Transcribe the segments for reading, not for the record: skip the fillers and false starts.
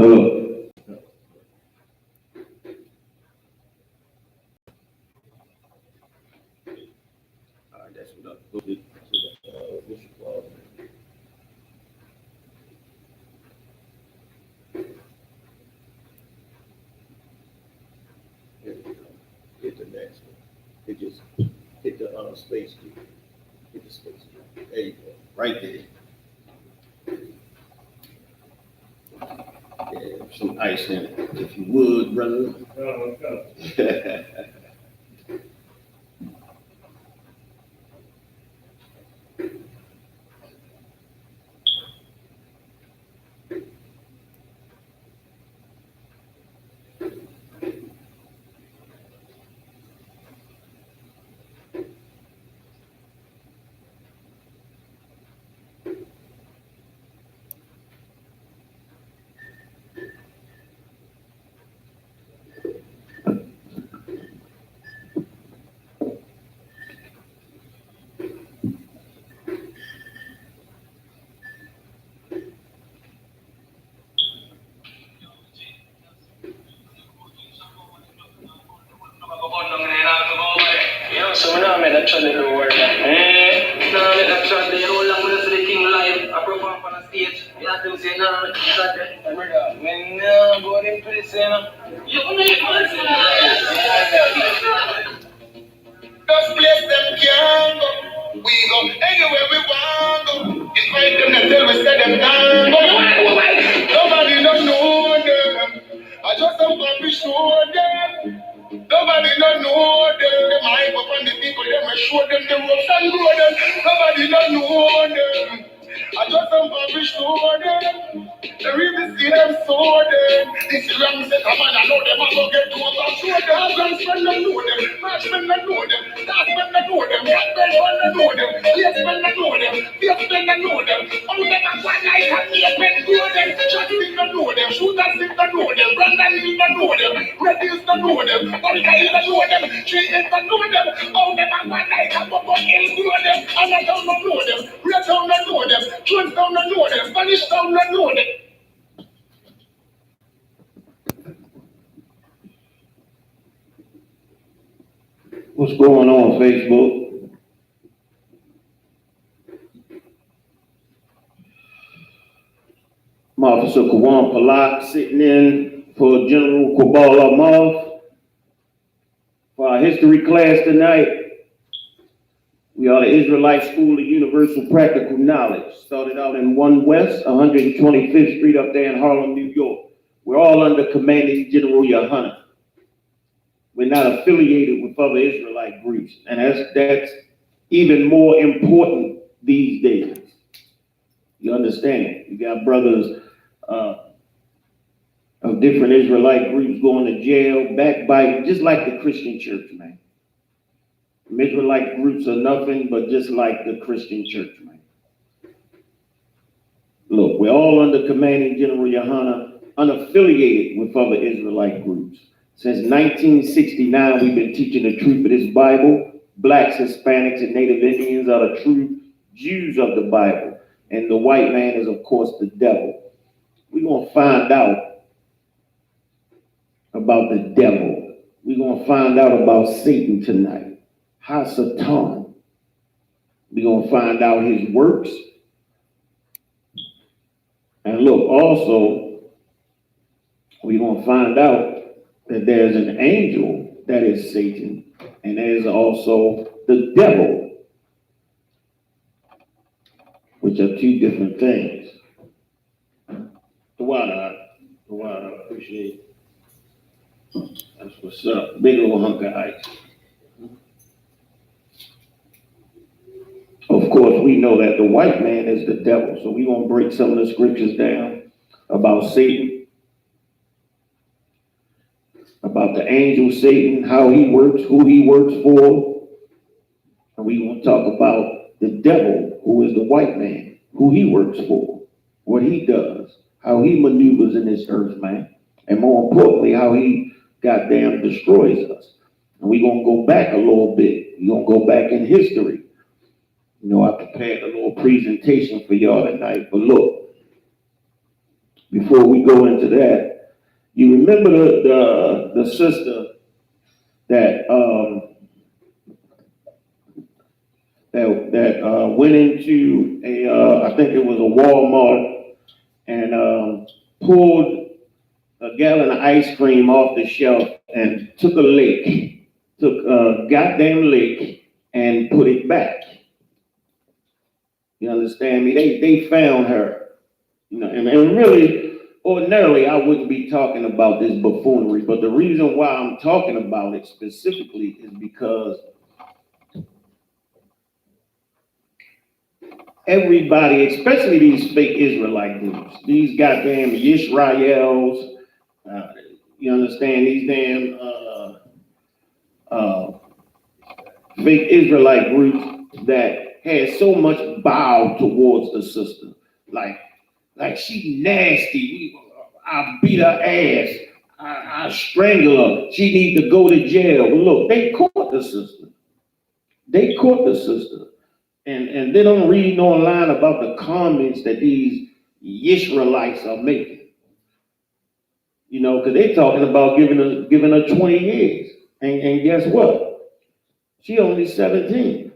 That's what I go to what you call it. Hit the next one. It just hit the space key. Hit the space key. There you go. Right there. Yeah, some ice in it, if you would, brother. Oh, okay. So now I'm actually lower. Now I'm actually roll lang muna sa King Live. Approve pa na stage. Lahat yung sina na nagsasabi. When going to the scene, you can make one scene. Those place them can go. We go anywhere we want go. Invite them until we set them down. Nobody don't know them. I just don't want to show them. Nobody don't know them. Them hype up on the people, them I show them the ropes and grow them. Nobody don't know them. I just don't want to show them. They really see them so them. This is wrong set a man, I know them, I go get to a back show them. Gunsmen don't know them, marksmen don't know them, staffmen don't know them, blackmen don't know them, policemen don't know them, fiercemen don't know them. All them are one like a near-pen grow them. Shotting don't know them, shooters don't know them, Brandon don't know them, Reddies don't know them, Monica don't know them, Trees don't know them. All them are one like a bubble hill grow them. Anatown don't know them, Red Town don't know them, Jones Town don't know them, Spanish Town don't know them. What's going on, Facebook? I'm Officer Kawan Palak sitting in for General Kabal Ahmad for our history class tonight. We are the Israelite School of Universal Practical Knowledge. Started out in 1 West, 125th Street up there in Harlem, New York. We're all under Commanding General Yohanan. We're not affiliated with other Israelite groups, and that's even more important these days. You understand? You got brothers of different Israelite groups going to jail, backbiting, just like the Christian church, man. Israelite groups are nothing but just like the Christian church, man. Look, we're all under Commanding General Yohanan, unaffiliated with other Israelite groups. Since 1969, we've been teaching the truth of this Bible. Blacks, Hispanics, and Native Indians are the true Jews of the Bible. And the white man is, of course, the devil. We're going to find out about the devil. We're going to find out about Satan tonight. Hasatan. We're going to find out his works. And look, also, we're going to find out that there's an angel that is Satan, and there's also the devil, which are two different things. The water, appreciate it. That's what's up. Big old hunk of ice. Of course, we know that the white man is the devil, so we're going to break some of the scriptures down about Satan, about the angel Satan, how he works, who he works for. And we want to talk about the devil, who is the white man, who he works for, what he does, how he maneuvers in this earth, man. And more importantly, how he goddamn destroys us. And we're going to go back a little bit. We're going to go back in history. You know, I prepared a little presentation for y'all tonight, but look, before we go into that. You remember the sister that went into I think it was a Walmart and pulled a gallon of ice cream off the shelf and took a goddamn lick and put it back. You understand me? They found her. You know, and really, ordinarily, I wouldn't be talking about this buffoonery, but the reason why I'm talking about it specifically is because everybody, especially these fake Israelite groups, these goddamn Yisraels, you understand, these damn fake Israelite groups that had so much bow towards the sister. Like she nasty. I beat her ass. I strangle her. She need to go to jail. Well, look, they caught the sister. They caught the sister. And then I'm reading online about the comments that these Israelites are making. You know, because they're talking about giving her 20 years. And guess what? She only 17.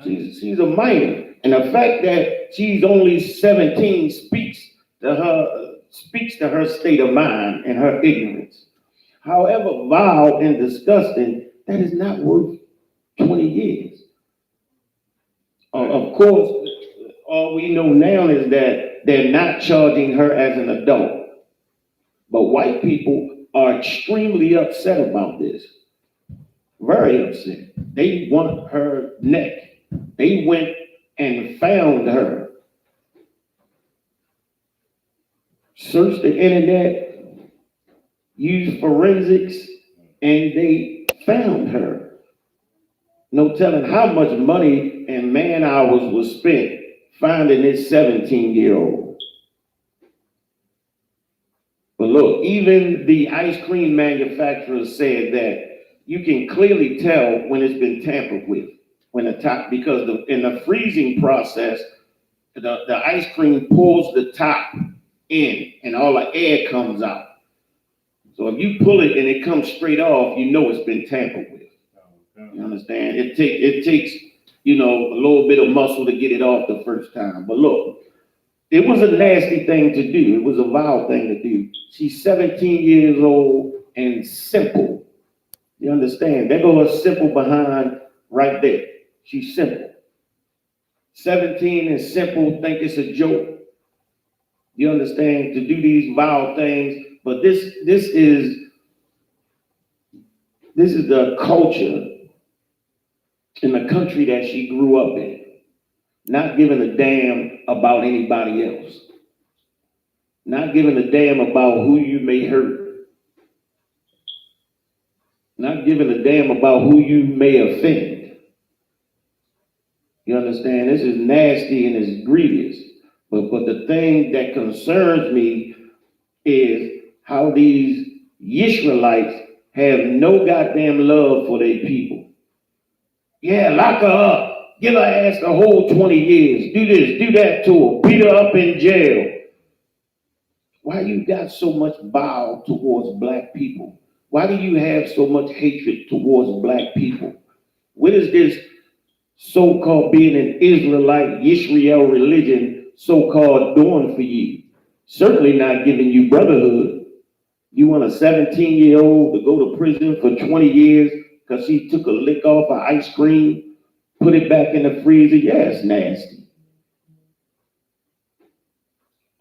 She's a minor. And the fact that she's only 17 speaks to her state of mind and her ignorance. However vile and disgusting, that is not worth 20 years. Of course, all we know now is that they're not charging her as an adult. But white people are extremely upset about this. Very upset. They want her neck. They went and found her. Searched the internet, used forensics, and they found her. No telling how much money and man hours was spent finding this 17-year-old. But look, even the ice cream manufacturers said that you can clearly tell when it's been tampered with. Because in the freezing process, the ice cream pulls the top in and all the air comes out. So if you pull it and it comes straight off, you know it's been tampered with. You understand? It takes, a little bit of muscle to get it off the first time. But look, it was a nasty thing to do. It was a vile thing to do. She's 17 years old and simple. You understand? There goes her simple behind right there. She's simple. 17 and simple, think it's a joke. You understand? To do these vile things. But this is the culture in the country that she grew up in. Not giving a damn about anybody else. Not giving a damn about who you may hurt. Not giving a damn about who you may offend. You understand? This is nasty and it's grievous. But the thing that concerns me is how these Israelites have no goddamn love for their people. Yeah, lock her up. Give her ass the whole 20 years. Do this, do that to her. Beat her up in jail. Why you got so much bow towards black people? Why do you have so much hatred towards black people? What is this so-called being an Israelite, Yisrael religion so-called doing for you? Certainly not giving you brotherhood. You want a 17-year-old to go to prison for 20 years because she took a lick off of ice cream, put it back in the freezer? Yeah, it's nasty.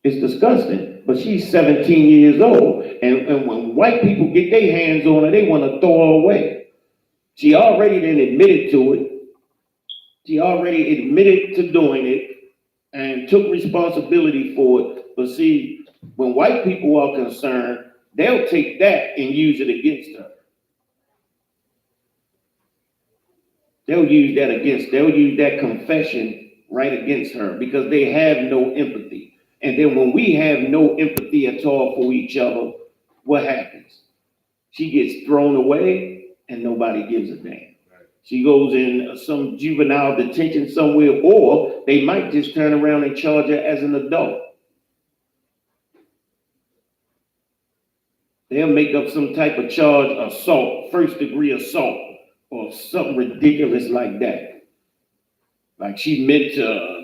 It's disgusting. But she's 17 years old. And when white people get their hands on her, they want to throw her away. She already then admitted to it. She already admitted to doing it and took responsibility for it. But see, when white people are concerned, they'll take that and use it against her. They'll use that confession right against her because they have no empathy. And then when we have no empathy at all for each other, what happens? She gets thrown away and nobody gives a damn. She goes in some juvenile detention somewhere, or they might just turn around and charge her as an adult. they'll make up some type of charge, assault, first degree assault, or something ridiculous like that. Like she meant to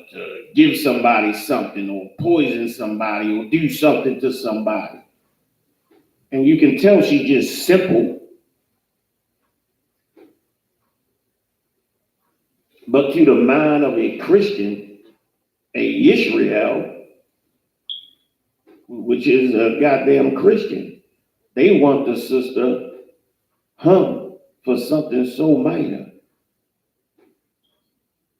give somebody something, or poison somebody, or do something to somebody. And you can tell she's just simple. But to the mind of a Christian, a Israel, which is a goddamn Christian, they want the sister hung for something so minor.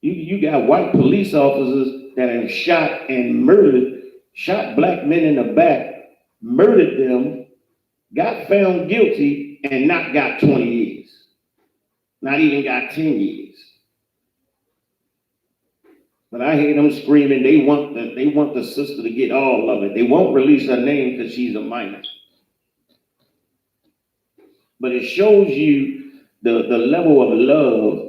You got white police officers that have shot black men in the back, murdered them, got found guilty, and not got 20 years. Not even got 10 years. But I hear them screaming, they want the sister to get all of it. They won't release her name because she's a minor. But it shows you the level of love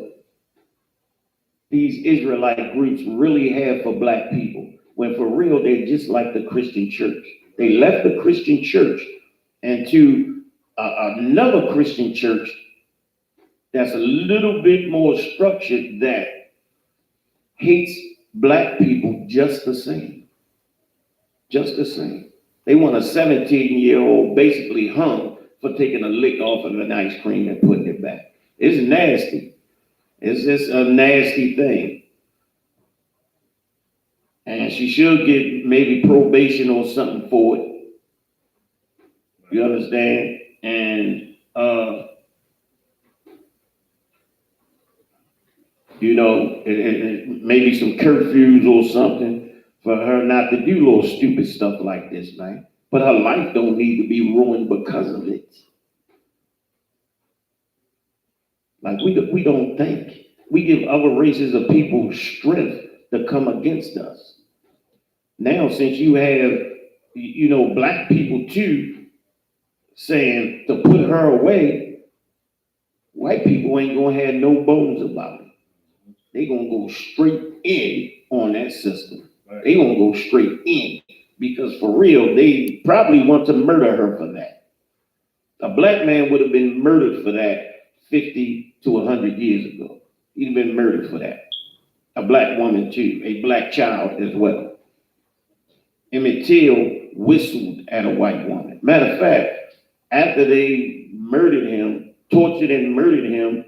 these Israelite groups really have for black people. When for real, they're just like the Christian church. They left the Christian church and to another Christian church that's a little bit more structured, that hates black people just the same. Just the same. They want a 17-year-old basically hung for taking a lick off of an ice cream and putting it back. It's nasty. It's just a nasty thing. And she should get maybe probation or something for it. You understand? And you know, maybe some curfews or something for her not to do little stupid stuff like this, man. But her life don't need to be ruined because of it. Like we don't think. We give other races of people strength to come against us. Now, since you have, you know, black people too saying to put her away, white people ain't gonna have no bones about it. They gonna go straight in on that system. Right. They gonna go straight in because for real, they probably want to murder her for that. A black man would have been murdered for that 50 to 100 years ago. He'd been murdered for that. A black woman too, a black child as well. Emmett Till whistled at a white woman. Matter of fact, after they murdered him, tortured and murdered him,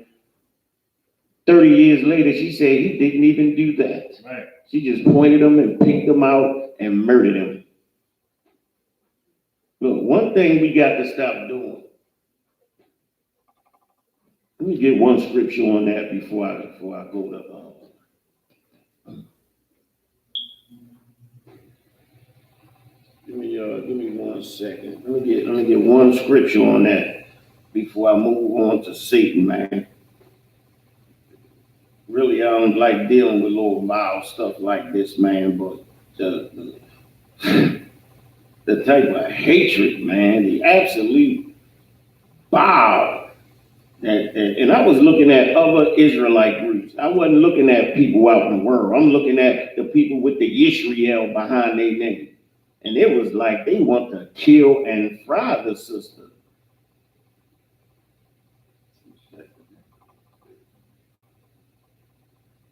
30 years later, she said he didn't even do that. Right. She just pointed him and picked him out and murdered him. Look, one thing we got to stop doing. Let me get one scripture on that before I go to. Give me 1 second. Let me get one scripture on that before I move on to Satan, man. Really, I don't like dealing with little mild stuff like this, man, but the type of hatred, man, the absolute bow. And I was looking at other Israelite groups. I wasn't looking at people out in the world. I'm looking at the people with the Israel behind their name. And it was like they want to kill and fry the sister.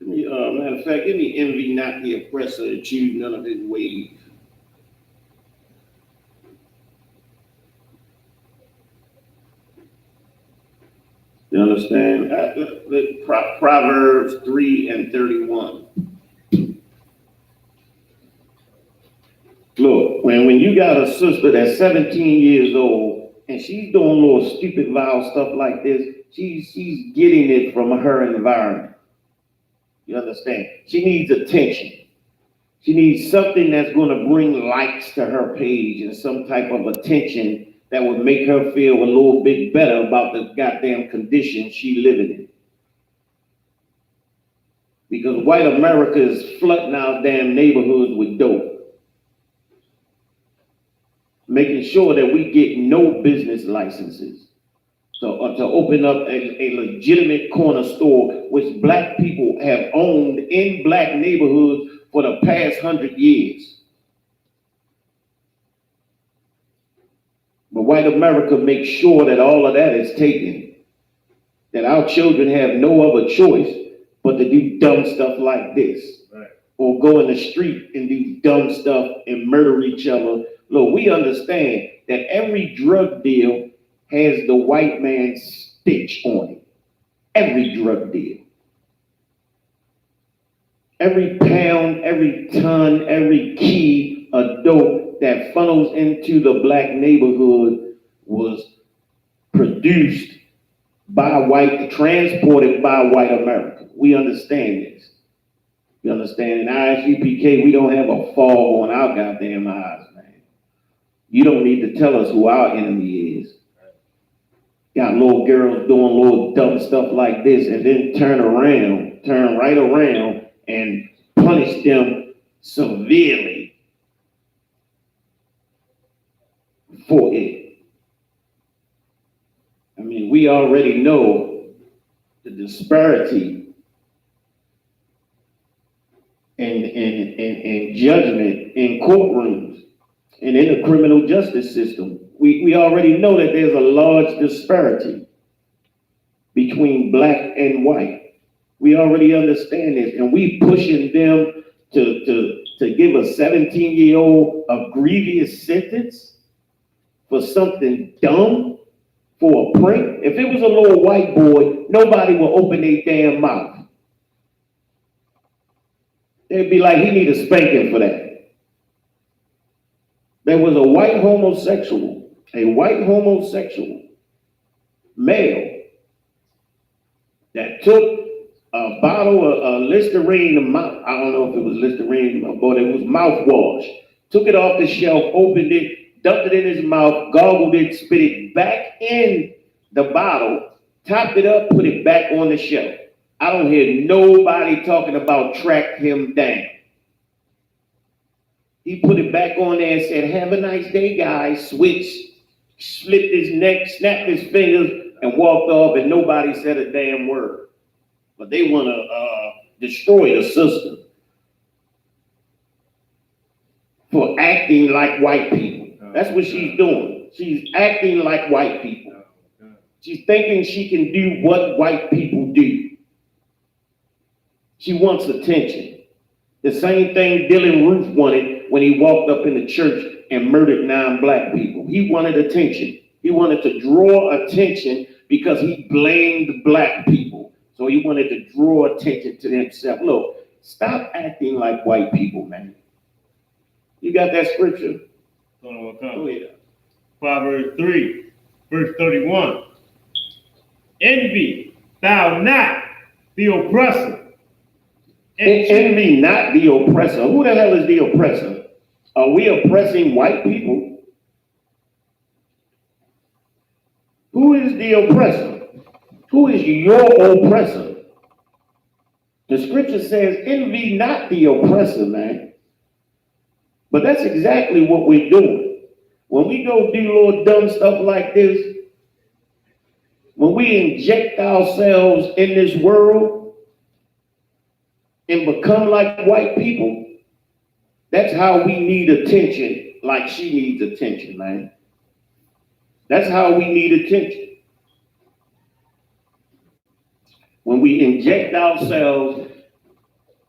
Matter of fact, give me envy not the oppressor and choose none of his ways. You understand? Proverbs 3:31. Look, when you got a sister that's 17 years old and she's doing little stupid, vile stuff like this, she's getting it from her environment. You understand? She needs attention. She needs something that's going to bring likes to her page and some type of attention that would make her feel a little bit better about the goddamn condition she living in. Because white America is flooding our damn neighborhoods with dope. Making sure that we get no business licenses. So to open up a legitimate corner store, which black people have owned in black neighborhoods for the past 100 years. But white America makes sure that all of that is taken, that our children have no other choice but to do dumb stuff like this. Right. Or go in the street and do dumb stuff and murder each other. Look, we understand that every drug deal has the white man's stitch on it. Every drug deal. Every pound, every ton, every key of dope that funnels into the black neighborhood was produced by white, transported by white America. We understand this. You understand? In Isupk, we don't have a fog on our goddamn eyes, man. You don't need to tell us who our enemy is. Got little girls doing little dumb stuff like this and then turn right around and punish them severely for it. I mean, we already know the disparity in judgment in courtrooms and in the criminal justice system. We already know that there's a large disparity between black and white. We already understand this, and we pushing them to give a 17-year-old a grievous sentence for something dumb, for a prank. If it was a little white boy, nobody would open their damn mouth. They'd be like, he need a spanking for that. There was a white homosexual male that took a bottle of Listerine, I don't know if it was Listerine, but it was mouthwash. Took it off the shelf, opened it, dumped it in his mouth, gargled it, spit it back in the bottle, topped it up, put it back on the shelf. I don't hear nobody talking about track him down. He put it back on there and said, have a nice day, guys. Switched, slipped his neck, snapped his fingers, and walked off, and nobody said a damn word. But they want to destroy the system for acting like white people. That's what she's doing. She's acting like white people. She's thinking she can do what white people do. She wants attention. The same thing Dylan Roof wanted when he walked up in the church and murdered 9 black people. He wanted attention. He wanted to draw attention because he blamed black people. So he wanted to draw attention to himself. Look, stop acting like white people, man. You got that scripture? Go ahead. Proverbs 3, verse 31. Envy thou not the oppressor. Envy not the oppressor. Who the hell is the oppressor? Are we oppressing white people? Who is the oppressor? Who is your oppressor? The scripture says, envy not the oppressor, man. But that's exactly what we're doing. When we go do little dumb stuff like this, when we inject ourselves in this world and become like white people, that's how we need attention, like she needs attention, man. That's how we need attention. When we inject ourselves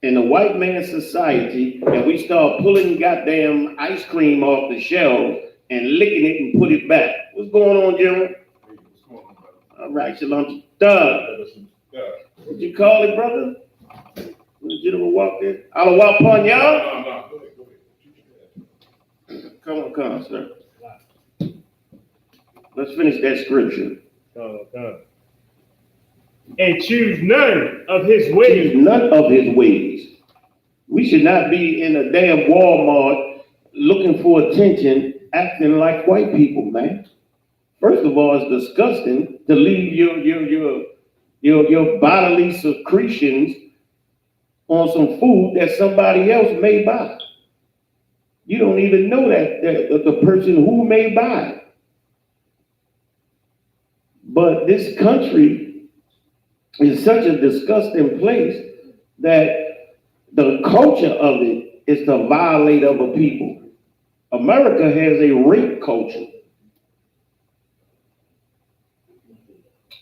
in the white man's society and we start pulling goddamn ice cream off the shelf and licking it and put it back. What's going on, General? All right, Shalom. Doug. What you call it, brother? When the general walked in? I'll walk upon y'all? No, go ahead. Come on, sir. Let's finish that scripture. And choose none of his ways. None of his ways. We should not be in a damn Walmart looking for attention, acting like white people, man. First of all, it's disgusting to leave your bodily secretions on some food that somebody else may buy. You don't even know that the person who may buy it. But this country is such a disgusting place that the culture of it is to violate other people. America has a rape culture.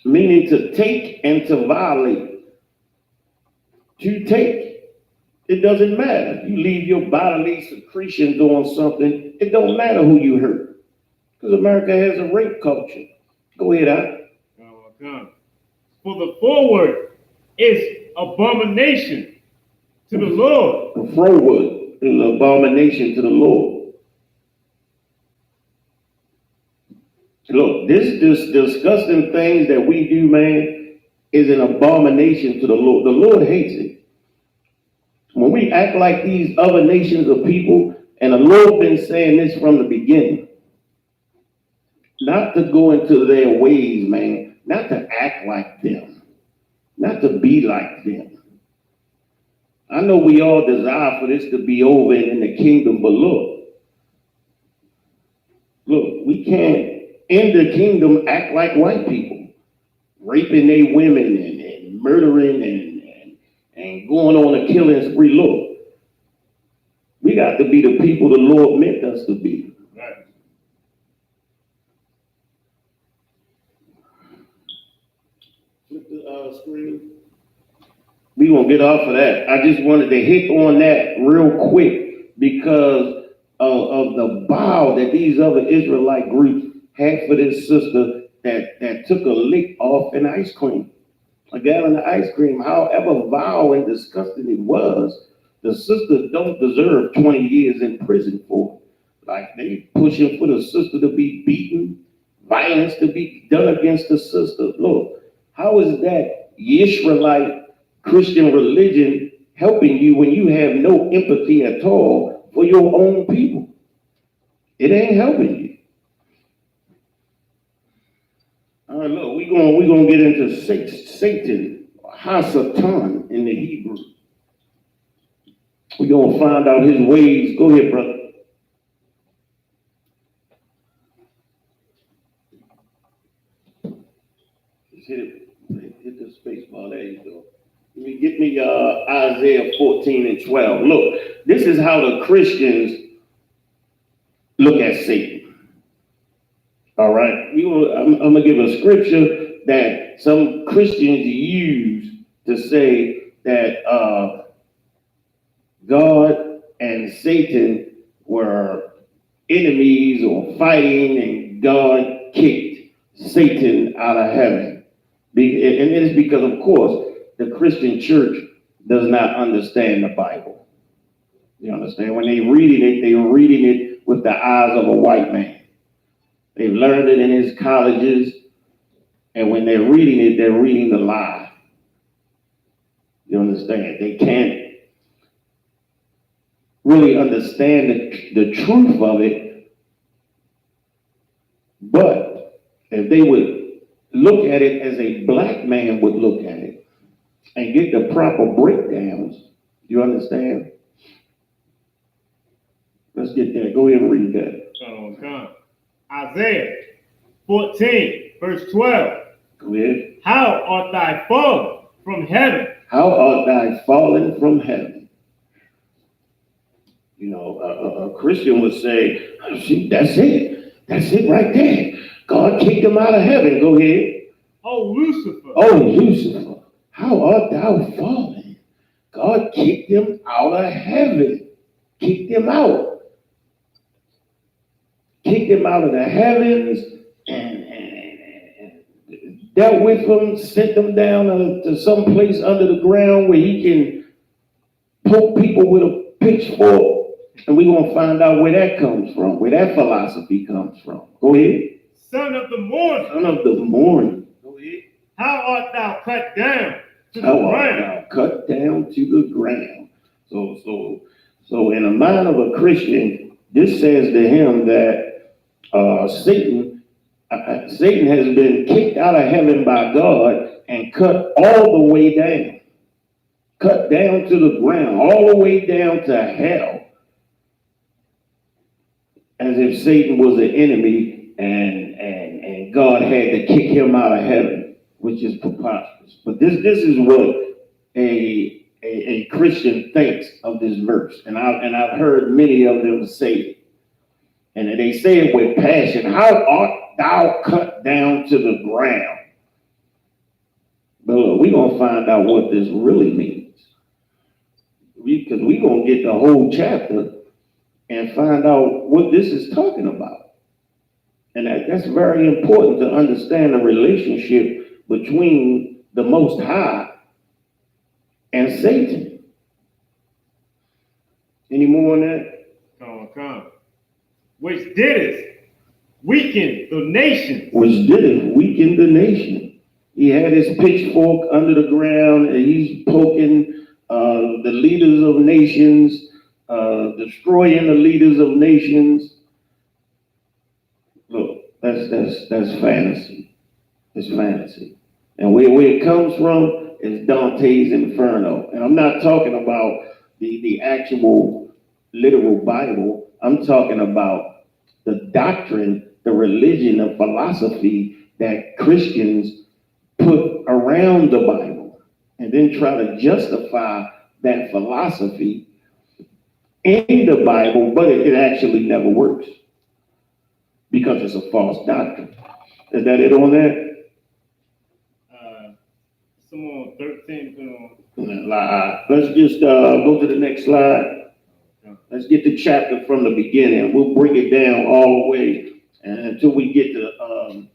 meaning to take and to violate. To take, it doesn't matter. You leave your bodily secretion doing something, it don't matter who you hurt. Because America has a rape culture. Go ahead, Al. For the forward is abomination to the Lord. The forward is an abomination to the Lord. Look, this disgusting things that we do, man, is an abomination to the Lord. The Lord hates it. When we act like these other nations of people, and the Lord been saying this from the beginning, not to go into their ways, man, not to act like them, not to be like them. I know we all desire for this to be over and in the kingdom, but look, we can't in the kingdom act like white people, raping their women and murdering and going on a killing spree. Look, we got to be the people the Lord meant us to be. Right. Flip the screen. We gonna get off of that. I just wanted to hit on that real quick because of the bow that these other Israelite groups had for this sister that took a lick off an ice cream, a gallon of ice cream. However vile and disgusting it was, the sister don't deserve 20 years in prison for it. Like they pushing for the sister to be beaten, violence to be done against the sister. Look, how is that Israelite Christian religion helping you when you have no empathy at all for your own people? It ain't helping you. All right, look, we're gonna get into Satan, Hasatan in the Hebrew. We're gonna find out his ways. Go ahead, brother. Just hit the space bar. There you go. Get me Isaiah 14 and 12. Look, this is how the Christians look at Satan. All right, I'm gonna give a scripture that some Christians use to say that God and Satan were enemies or fighting, and God kicked Satan out of heaven. And it is because, of course, the Christian church does not understand the Bible. You understand? When they're reading it with the eyes of a white man. They've learned it in his colleges, and when they're reading it, they're reading the lie. You understand? They can't really understand the truth of it, but if they would look at it as a black man would look at it and get the proper breakdowns, you understand? Let's get there. Go ahead and read that. Isaiah 14, verse 12. Go ahead. How art thou fallen from heaven? How art thou fallen from heaven? You know, a Christian would say, see, that's it. That's it right there. God kicked him out of heaven. Go ahead. Oh, Lucifer. Oh, Lucifer. How art thou fallen? God kicked him out of heaven. Kicked him out. Kicked him out of the heavens and dealt with him, sent him down to some place under the ground where he can poke people with a pitchfork. And we're going to find out where that comes from, where that philosophy comes from. Go ahead. Son of the morning. Son of the morning. Go ahead. How art thou cut down to the How ground? art thou cut down to the ground. So in the mind of a Christian, this says to him that Satan has been kicked out of heaven by God and cut all the way down. Cut down to the ground, all the way down to hell. As if Satan was an enemy and God had to kick him out of heaven, which is preposterous. But this is what a Christian thinks of this verse. And I've heard many of them say it. And they say it with passion. How art thou cut down to the ground? But look, we're going to find out what this really means. Because we're going to get the whole chapter and find out what this is talking about. And that's very important to understand the relationship between the Most High and Satan. Any more on that? Come. Which did it? Weaken the nation. Which did it? Weaken the nation. He had his pitchfork under the ground and he's poking the leaders of nations, destroying the leaders of nations. Look, that's fantasy. It's fantasy. And where it comes from is Dante's Inferno. And I'm not talking about the actual literal Bible. I'm talking about the doctrine, the religion, the philosophy that Christians put around the Bible and then try to justify that philosophy in the Bible, but it actually never works because it's a false doctrine. Is that it on that? Someone 13. Let's just go to the next slide. Let's get the chapter from the beginning. We'll bring it down all the way until we get to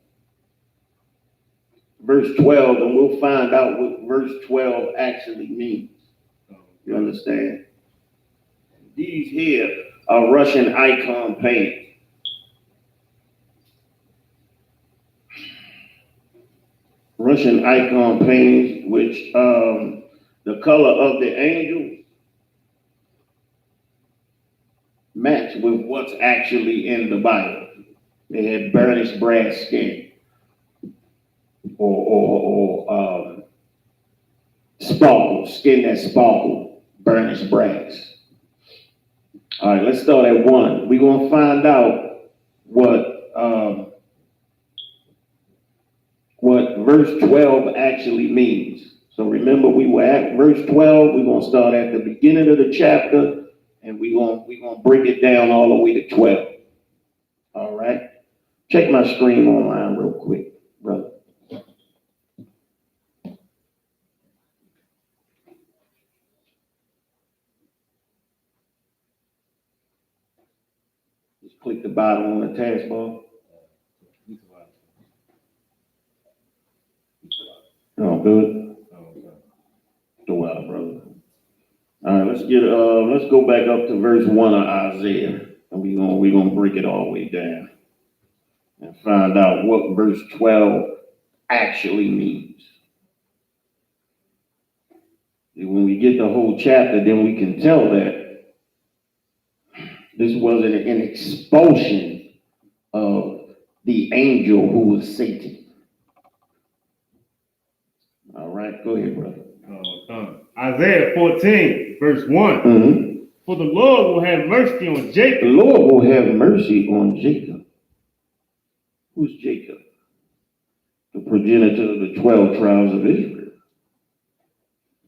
verse 12, and we'll find out what verse 12 actually means. You understand? These here are Russian icon paintings. Russian icon paintings, which the color of the angel match with what's actually in the Bible. They had burnished brass skin or sparkle, skin that sparkled, burnished brass. All right, let's start at 1. We're going to find out what verse 12 actually means. So remember, we were at verse 12. We're going to start at the beginning of the chapter, and we're going to break it down all the way to 12. All right? Check my screen online real quick, brother. Just click the bottom on the taskbar. Oh, good. Do well, brother. All right, let's go back up to verse 1 of Isaiah, and we're gonna break it all the way down and find out what verse 12 actually means. And when we get the whole chapter, then we can tell that this wasn't an expulsion of the angel who was Satan. All right, go ahead, brother. Isaiah 14, verse 1. Mm-hmm. For the Lord will have mercy on Jacob. The Lord will have mercy on Jacob. Who's Jacob? The progenitor of the 12 tribes of Israel.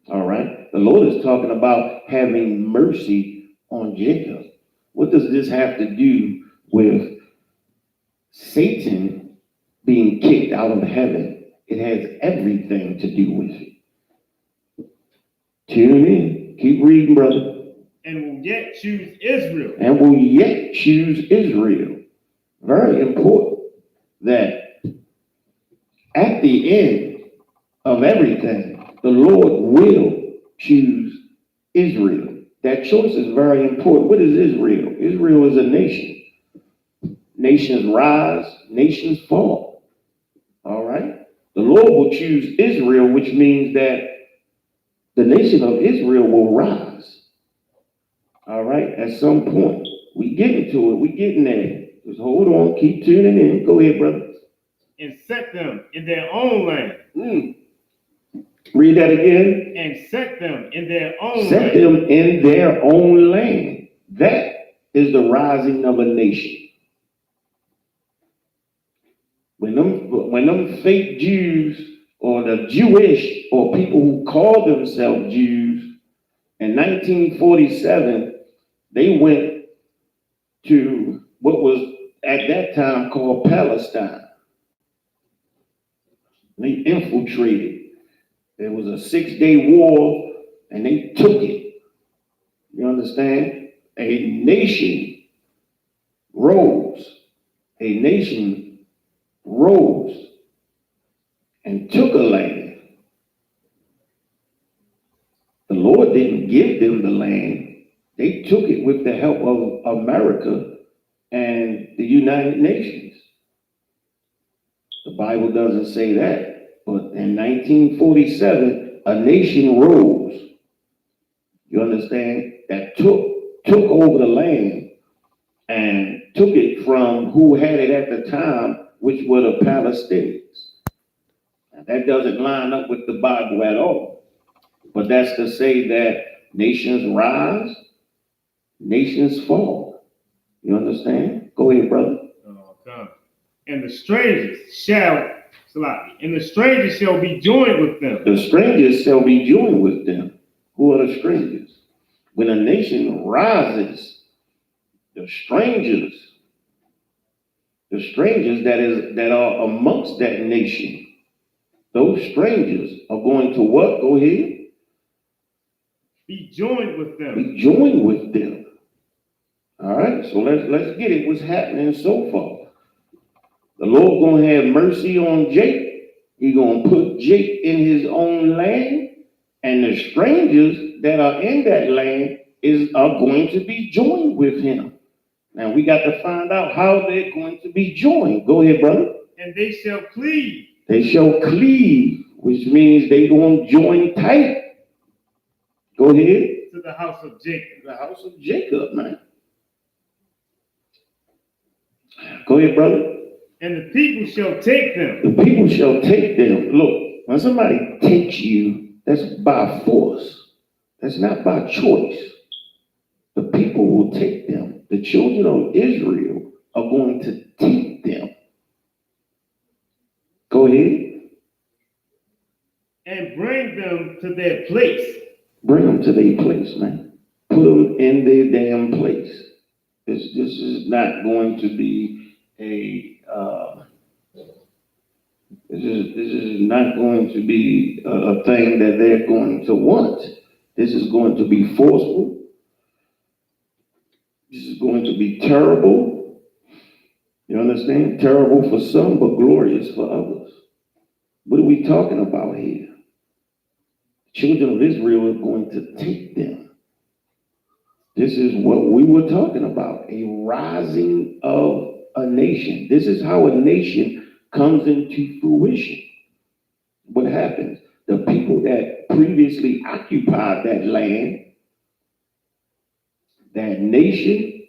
All right. The Lord is talking about having mercy on Jacob. What does this have to do with Satan being kicked out of heaven? It has everything to do with it. Tune in. Keep reading, brother. And will yet choose Israel. And will yet choose Israel. Very important that at the end of everything, the Lord will choose Israel. That choice is very important. What is Israel? Israel is a nation. Nations rise, nations fall. All right? The Lord will choose Israel, which means that the nation of Israel will rise. All right? At some point. We get into it. We getting there. Just hold on. Keep tuning in. Go ahead, brother. And set them in their own land. Read that again. And set them in their own land. Set them in their own land. That is the rising of a nation. When them fake Jews or the Jewish or people who call themselves Jews in 1947, they went to what was at that time called Palestine. They infiltrated There was a 6-day war, and they took it. You understand? A nation rose. A nation rose and took a land. The Lord didn't give them the land. They took it with the help of America and the United Nations. The Bible doesn't say that, but in 1947, a nation rose. You understand? That took over the land and took it from who had it at the time, which were the Palestinians. Now, that doesn't line up with the Bible at all. But that's to say that nations rise, nations fall. You understand? Go ahead, brother. Okay. And the strangers shall be joined with them. The strangers shall be joined with them. Who are the strangers? When a nation rises, the strangers that are amongst that nation, those strangers are going to what? Go ahead. Be joined with them. Be joined with them. All right, so let's get it. What's happening so far? The Lord gonna have mercy on Jacob. He gonna put Jacob in his own land, and the strangers that are in that land are going to be joined with him. Now we got to find out how they're going to be joined. Go ahead, brother. And they shall cleave. They shall cleave, which means they gonna join tight. Go ahead. To the house of Jacob. The house of Jacob, man. Go ahead, brother. And the people shall take them. The people shall take them. Look, when somebody takes you, that's by force. That's not by choice. The people will take them. The children of Israel are going to take them. Go ahead. And bring them to their place. Bring them to their place, man. Put them in their damn place. This is not going to be this is not going to be a thing that they're going to want. This is going to be forceful. This is going to be terrible. You understand? Terrible for some, but glorious for others. What are we talking about here? The children of Israel are going to take them. This is what we were talking about, a rising of a nation. This is how a nation comes into fruition. What happens? The people that previously occupied that land, that nation,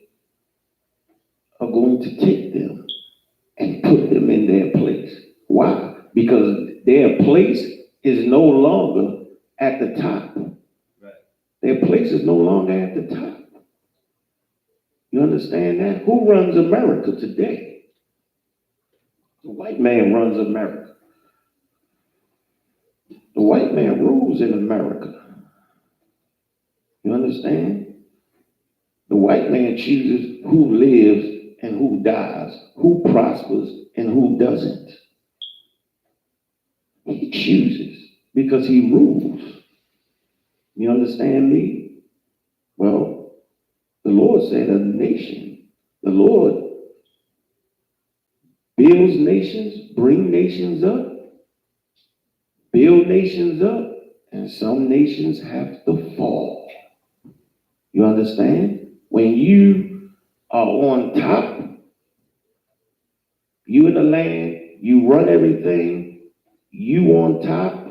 are going to take them and put them in their place. Why? Because their place is no longer at the top. Right. Their place is no longer at the top. You understand that? Who runs America today? The white man runs America. The white man rules in America. You understand? The white man chooses who lives and who dies, who prospers and who doesn't. He chooses because he rules. You understand me? Well, the Lord said a nation. The Lord builds nations, bring nations up, build nations up, and some nations have to fall. You understand? When you are on top, you in the land, you run everything, you on top.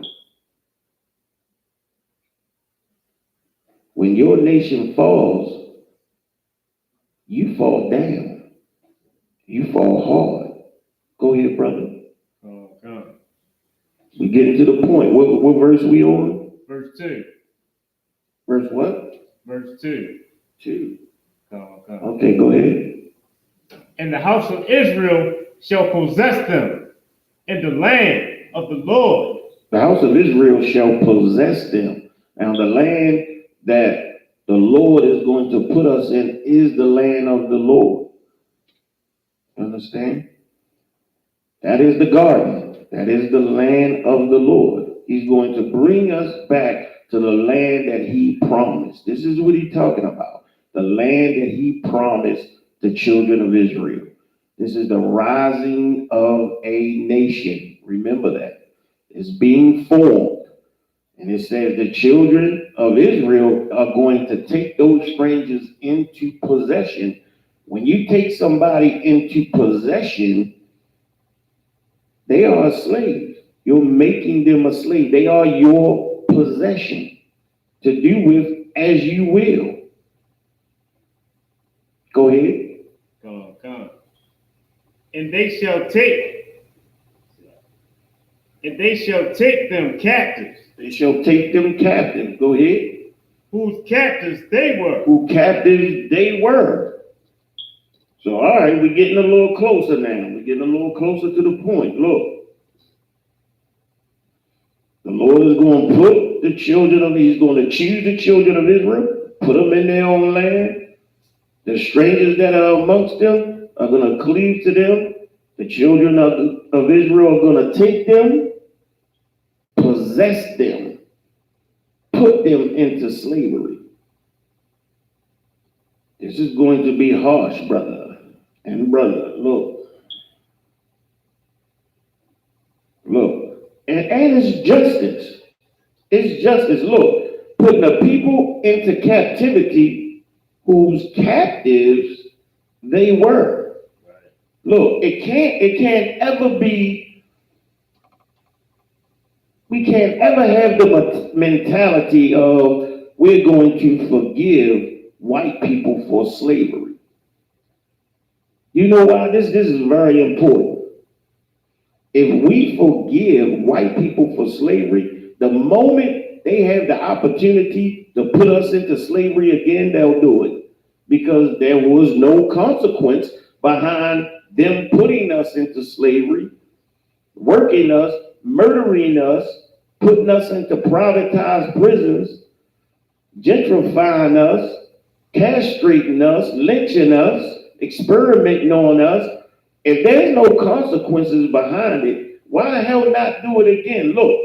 When your nation falls, you fall down. You fall hard. Go ahead, brother. Okay. We getting to the point. What verse we on? Verse 2. Verse what? Verse 2. 2. Okay. Okay, go ahead. And the house of Israel shall possess them in the land of the Lord. The house of Israel shall possess them. Now the land that the Lord is going to put us in is the land of the Lord. Understand? That is the garden. That is the land of the Lord. He's going to bring us back to the land that he promised. This is what he's talking about. The land that he promised the children of Israel. This is the rising of a nation. Remember that. It's being formed. And it says the children of Israel are going to take those strangers into possession. When you take somebody into possession, they are a slave. You're making them a slave. They are your possession to do with as you will. Go ahead. Come. And they shall take them captives. They shall take them captive. Go ahead. Whose captives they were. Who captives they were. So, all right, we're getting a little closer now. We're getting a little closer to the point. Look. The Lord is going to put the children of, he's going to choose the children of Israel, put them in their own land. The strangers that are amongst them are going to cleave to them. The children of Israel are going to take them, possess them, put them into slavery. This is going to be harsh, brother and brother. Look. And it's justice. It's justice. Look, putting the people into captivity whose captives they were. Right. Look, it can't ever be, we can't ever have the mentality of we're going to forgive white people for slavery. You know why? This is very important. If we forgive white people for slavery, the moment they have the opportunity to put us into slavery again, they'll do it. Because there was no consequence behind them putting us into slavery, working us, murdering us, putting us into privatized prisons, gentrifying us, castrating us, lynching us, experimenting on us. If there's no consequences behind it, why the hell not do it again? Look,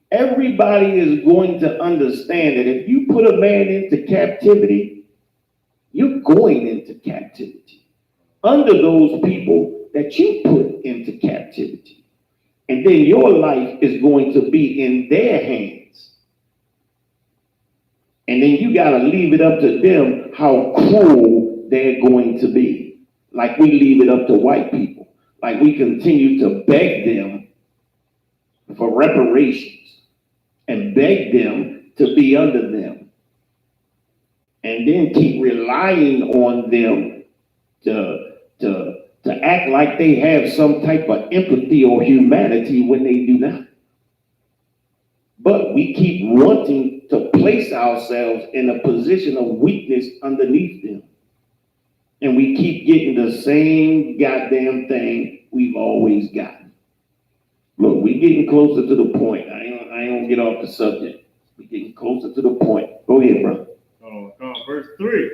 everybody is going to understand that if you put a man into captivity, you're going into captivity under those people that you put into captivity. And then your life is going to be in their hands. And then you got to leave it up to them how cruel they're going to be. Like we leave it up to white people. Like we continue to beg them for reparations and beg them to be under them. And then keep relying on them to act like they have some type of empathy or humanity when they do not. But we keep wanting to place ourselves in a position of weakness underneath them. And we keep getting the same goddamn thing we've always gotten. Look, we're getting closer to the point. I ain't gonna get off the subject. We're getting closer to the point. Go ahead, brother. Verse 3.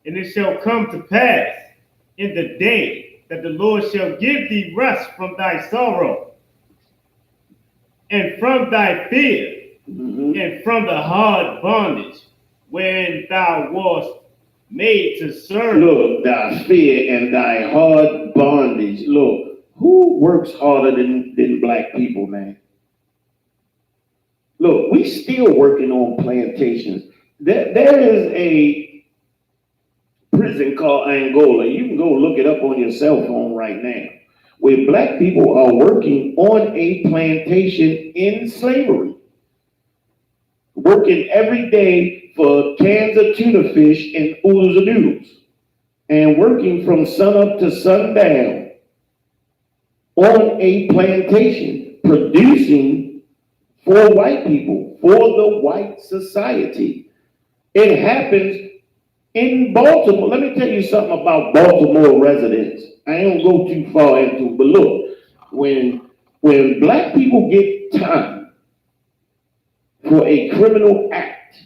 And it shall come to pass in the day that the Lord shall give thee rest from thy sorrow and from thy fear and from the hard bondage wherein thou wast made to serve. Look, thy fear and thy hard bondage. Look, who works harder than black people, man? Look, we still working on plantations. There is a prison called Angola. You can go look it up on your cell phone right now, where black people are working on a plantation in slavery. Working every day for cans of tuna fish and oodles of noodles, and working from sunup to sundown on a plantation, producing for white people, for the white society. It happens in Baltimore. Let me tell you something about Baltimore residents. I ain't gonna go too far into it, but look, when black people get time for a criminal act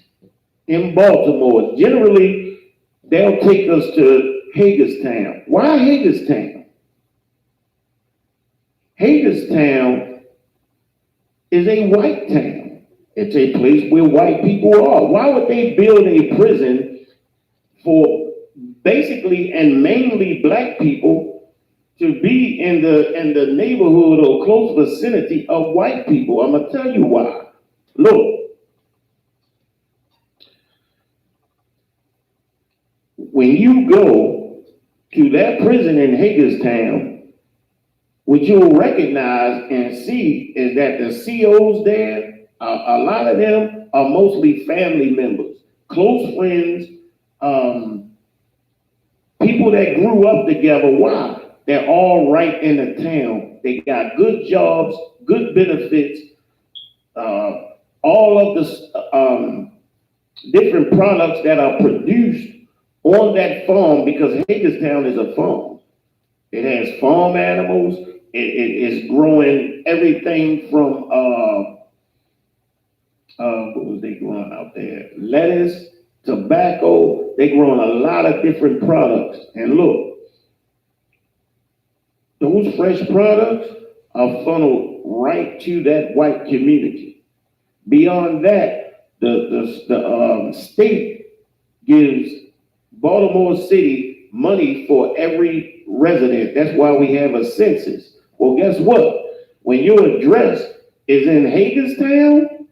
in Baltimore, generally they'll take us to Hagerstown. Why Hagerstown? Hagerstown is a white town. It's a place where white people are. Why would they build a prison for basically and mainly black people to be in the neighborhood or close vicinity of white people? I'm gonna tell you why. Look, when you go to that prison in Hagerstown, what you'll recognize and see is that the COs there, a lot of them are mostly family members, close friends, people that grew up together. Why? They're all right in the town. They got good jobs, good benefits, all of the different products that are produced on that farm, because Hagerstown is a farm. It has farm animals. It is growing everything from what was they growing out there? Lettuce, tobacco. They growing a lot of different products. And look, those fresh products are funneled right to that white community. Beyond that, the state gives Baltimore City money for every resident. That's why we have a census. Well, guess what? When your address is in Hagerstown,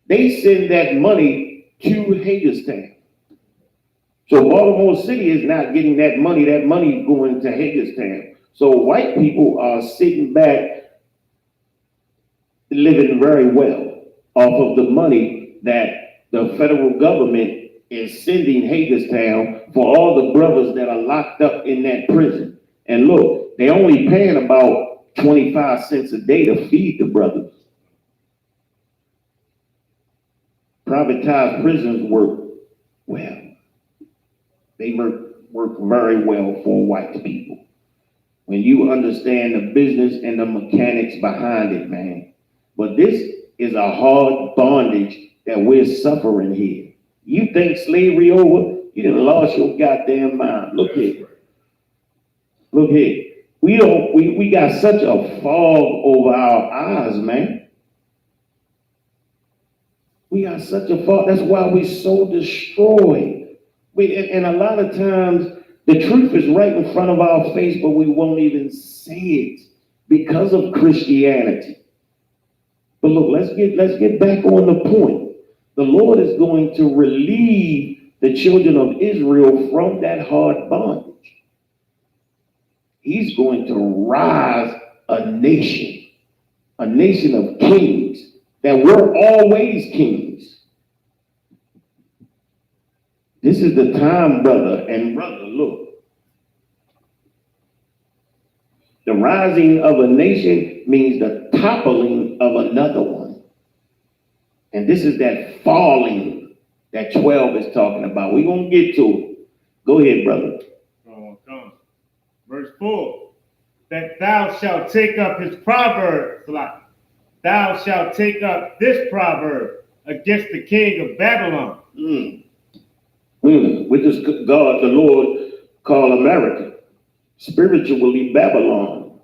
they send that money to Hagerstown. So Baltimore City is not getting that money. That money is going to Hagerstown. So white people are sitting back, living very well off of the money that the federal government is sending Hagerstown for all the brothers that are locked up in that prison. And look, they only paying about 25 cents a day to feed the brothers. Privatized prisons work well. They work very well for white people. When you understand the business and the mechanics behind it, man. But this is a hard bondage that we're suffering here. You think slavery over? You done lost your goddamn mind. Look here. Look here. We got such a fog over our eyes, man. We got such a fog. That's why we're so destroyed. And a lot of times the truth is right in front of our face, but we won't even say it because of Christianity. But look, let's get back on the point. The Lord is going to relieve the children of Israel from that hard bondage. He's going to rise a nation of kings that were always kings. This is the time, brother. And brother, look. The rising of a nation means the toppling of another one. And this is that falling that 12 is talking about. We're going to get to it. Go ahead, brother. Come. Verse 4. That thou shalt take up his proverb, thou shalt take up this proverb against the king of Babylon. Which is God, the Lord, call America. Spiritually Babylon.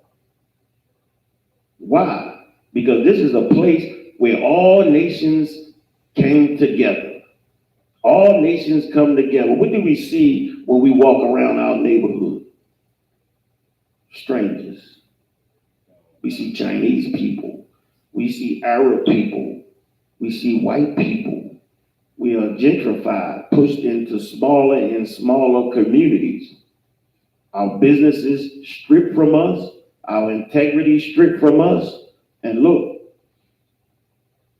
Why? Because this is a place where all nations came together. All nations come together. What do we see when we walk around our neighborhood? Strangers. We see Chinese people. We see Arab people. We see white people. We are gentrified, pushed into smaller and smaller communities. Our businesses stripped from us, our integrity stripped from us. And look,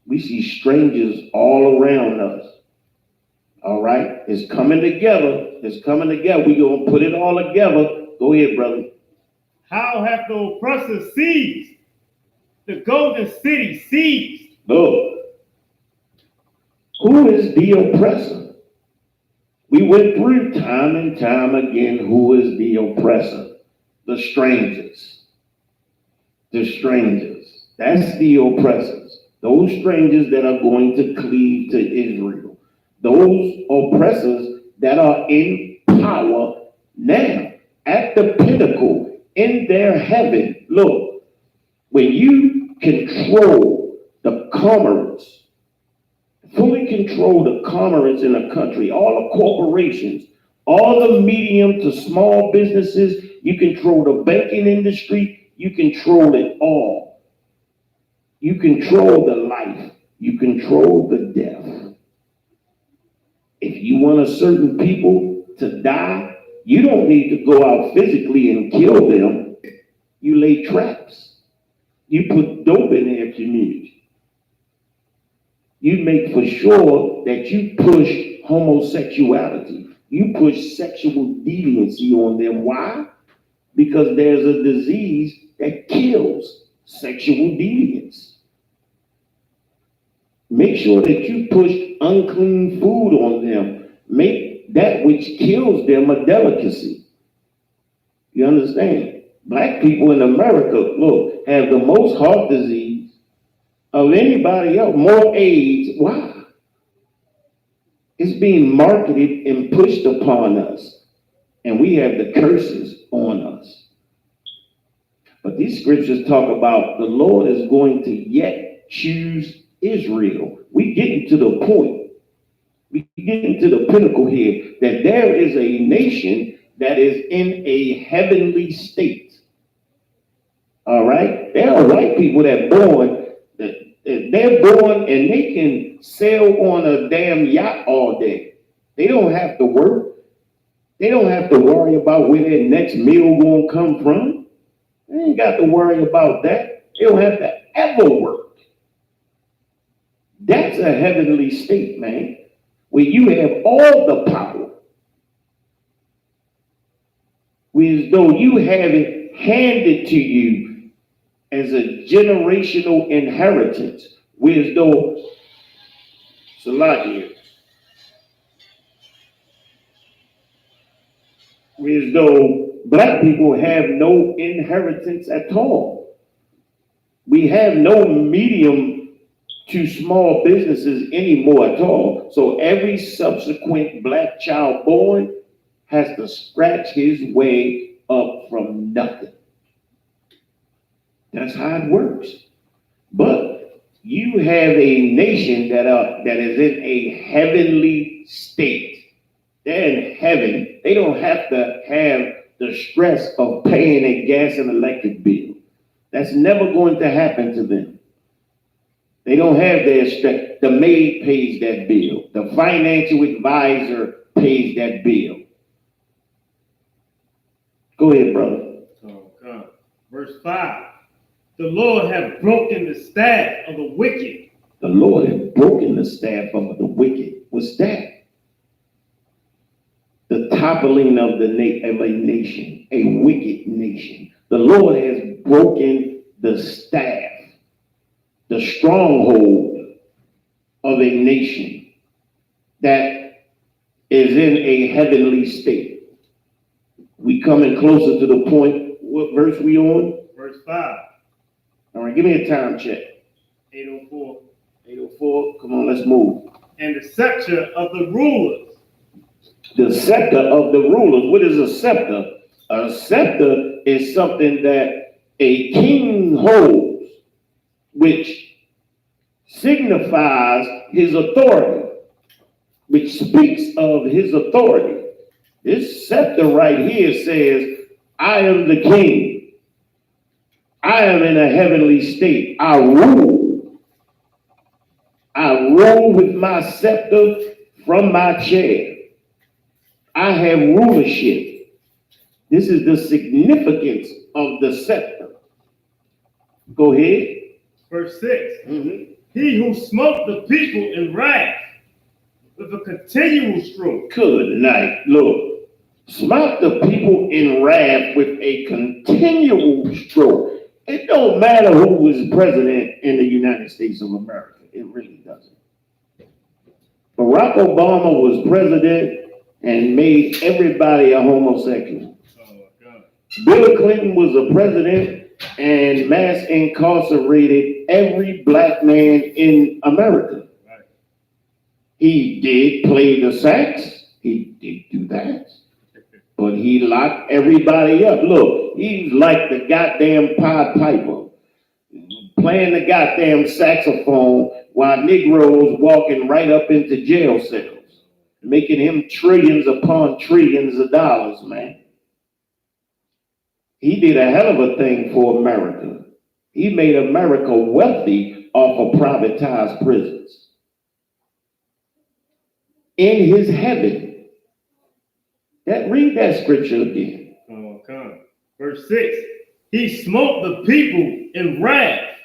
we see strangers all around us. All right? It's coming together. It's coming together. We're going to put it all together. Go ahead, brother. How have the oppressors seized? The golden city seized. Look. Who is the oppressor? We went through time and time again, who is the oppressor? The strangers. The strangers. That's the oppressors. Those strangers that are going to cleave to Israel. Those oppressors that are in power now, at the pinnacle, in their heaven. Look, when you control commerce, fully control the commerce in the country, all the corporations, all the medium to small businesses. You control the banking industry. You control it all. You control the life. You control the death. If you want a certain people to die, you don't need to go out physically and kill them. You lay traps. You put dope in their community. You make for sure that you push homosexuality. You push sexual deviancy on them. Why? Because there's a disease that kills sexual deviance. Make sure that you push unclean food on them. Make that which kills them a delicacy. You understand? Black people in America, look, have the most heart disease of anybody else, more AIDS. Why? It's being marketed and pushed upon us, and we have the curses on us. But these scriptures talk about the Lord is going to yet choose Israel. We getting to the point. We getting to the pinnacle here that there is a nation that is in a heavenly state. All right? There are white people that they're born and they can sail on a damn yacht all day. They don't have to work. They don't have to worry about where their next meal gonna come from. They ain't got to worry about that. They don't have to ever work. That's a heavenly state, man, where you have all the power. As though you have it handed to you as a generational inheritance. As though, Saladia, as though black people have no inheritance at all. We have no medium to small businesses anymore at all. So every subsequent black child born has to scratch his way up from nothing. That's how it works. But you have a nation that is in a heavenly state. They're in heaven. They don't have to have the stress of paying a gas and electric bill. That's never going to happen to them. They don't have their stress. The maid pays that bill. The financial advisor pays that bill. Go ahead, brother. Oh, God. Verse 5. The Lord hath broken the staff of the wicked. The Lord hath broken the staff of the wicked. What's that? The toppling of a nation, a wicked nation. The Lord has broken the staff, the stronghold of a nation that is in a heavenly state. We coming closer to the point. What verse we on? Verse 5. All right, give me a time check. 8:04. 8:04. Come on, let's move. And the scepter of the rulers. The scepter of the rulers. What is a scepter? A scepter is something that a king holds, which signifies his authority, which speaks of his authority. This scepter right here says, I am the king. I am in a heavenly state. I rule. I rule with my scepter from my chair. I have rulership. This is the significance of the scepter. Go ahead. Verse 6. He who smote the people in wrath with a continual stroke. Good night. Look, smote the people in wrath with a continual stroke. It don't matter who was president in the United States of America. It really doesn't. Barack Obama was president and made everybody a homosexual. Oh, my God. Bill Clinton was a president and mass incarcerated every black man in America. Right. He did play the sax. He did do that. But he locked everybody up. Look, he's like the goddamn Pied Piper. playing the goddamn saxophone while Negroes walking right up into jail cells, making him trillions upon trillions of dollars, man. He did a hell of a thing for America. He made America wealthy off of privatized prisons. In his heaven. Read that scripture again. Oh, come. Verse 6. He smote the people in wrath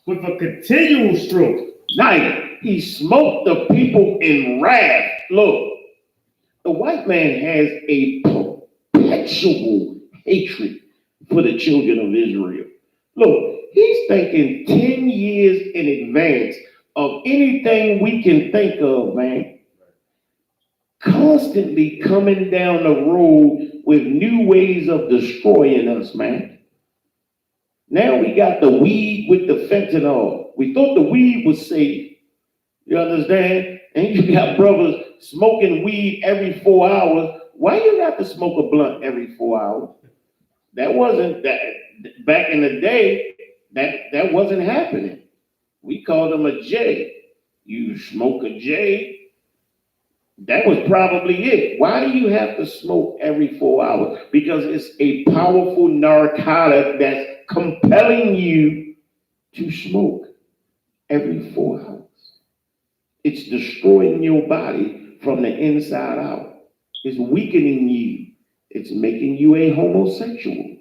with a continual stroke. Night. He smote the people in wrath. Look, the white man has a perpetual hatred for the children of Israel. Look, he's thinking 10 years in advance of anything we can think of, man. Constantly coming down the road with new ways of destroying us, man. Now we got the weed with the fentanyl. We thought the weed was safe. You understand? And you got brothers smoking weed every 4 hours. Why you got to smoke a blunt every 4 hours? That wasn't that back in the day. That wasn't happening. We called them a J. You smoke a J. That was probably it. Why do you have to smoke every 4 hours? Because it's a powerful narcotic that's compelling you to smoke every 4 hours. It's destroying your body from the inside out. It's weakening you. It's making you a homosexual.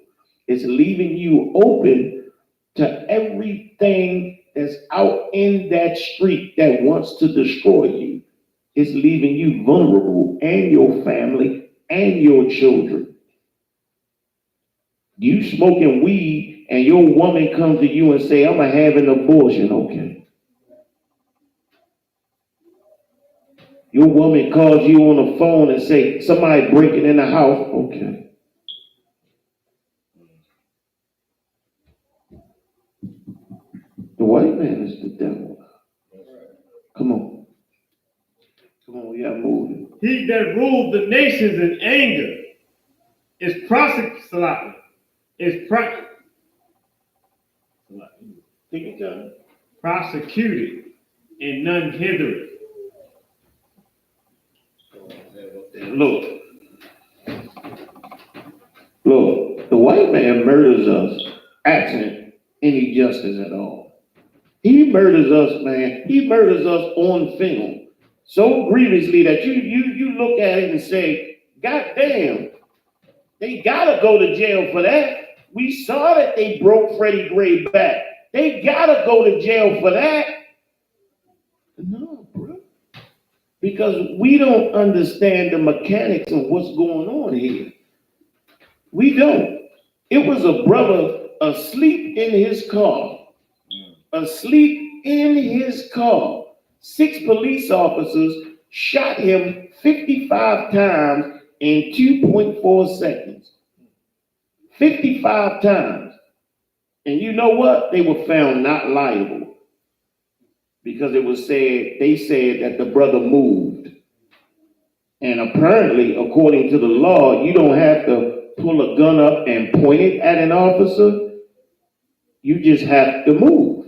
It's leaving you open to everything that's out in that street that wants to destroy you. It's leaving you vulnerable and your family and your children. You smoking weed and your woman comes to you and say, I'm going to have an abortion. Okay. Your woman calls you on the phone and say, somebody breaking in the house. Okay. The white man is the devil. Come on. Come on, we gotta move. He that ruled the nations in anger is prosecuted. Prosecuted, and none hindered. Look, the white man murders us absent any justice at all. He murders us, man. He murders us on film so grievously that you look at it and say, God damn, they gotta go to jail for that. We saw that they broke Freddie Gray back. They gotta go to jail for that. No, bro. Because we don't understand the mechanics of what's going on here. We don't. It was a brother asleep in his car. Asleep in his car. 6 police officers shot him 55 times in 2.4 seconds. 55 times. And you know what? They were found not liable. Because they said that the brother moved. And apparently, according to the law, you don't have to pull a gun up and point it at an officer. You just have to move.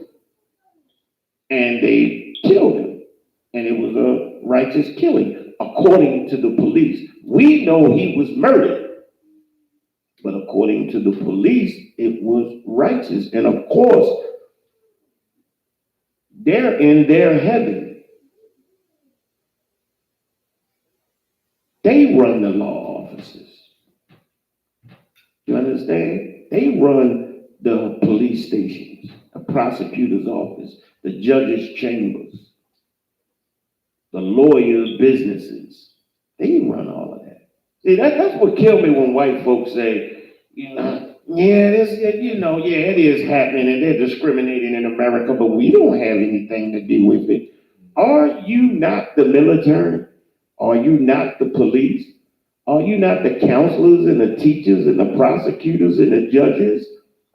And they killed him. And it was a righteous killing, according to the police. We know he was murdered. But according to the police, it was righteous. And of course, they're in their heaven. They run the law offices. You understand? They run the police stations, the prosecutor's office, the judge's chambers, the lawyer's businesses. They run all of that. See, that's what killed me when white folks say, it is happening and they're discriminating in America, but we don't have anything to do with it. Are you not the military? Are you not the police? Are you not the counselors and the teachers and the prosecutors and the judges?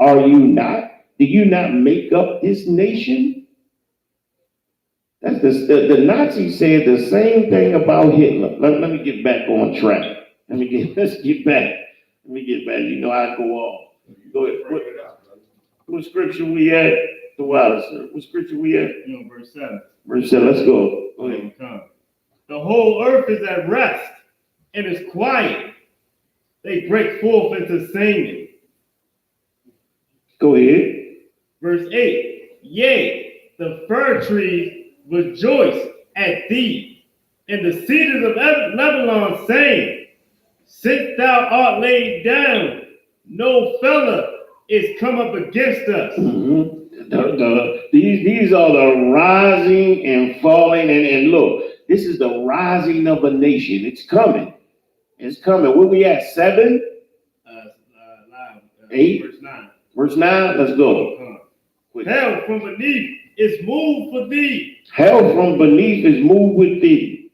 Are you not? Do you not make up this nation? That's the Nazis said the same thing about Hitler. Let me get back on track. Let's get back. You know I go off. Go ahead. What scripture we at? The wildest. What scripture we at? Verse 7. Verse 7. Let's go. Go ahead. The whole earth is at rest and is quiet. They break forth into singing. Go ahead. Verse 8. Yea, the fir trees rejoice at thee, and the cedars of Lebanon saying, since thou art laid down, no fellow is come up against us. Mm-hmm. These are the rising and falling, and look, this is the rising of a nation. It's coming. It's coming. Where we at? 7? 8? Verse 9. Verse 9, let's go. Hell from beneath is moved for thee. Hell from beneath is moved with thee.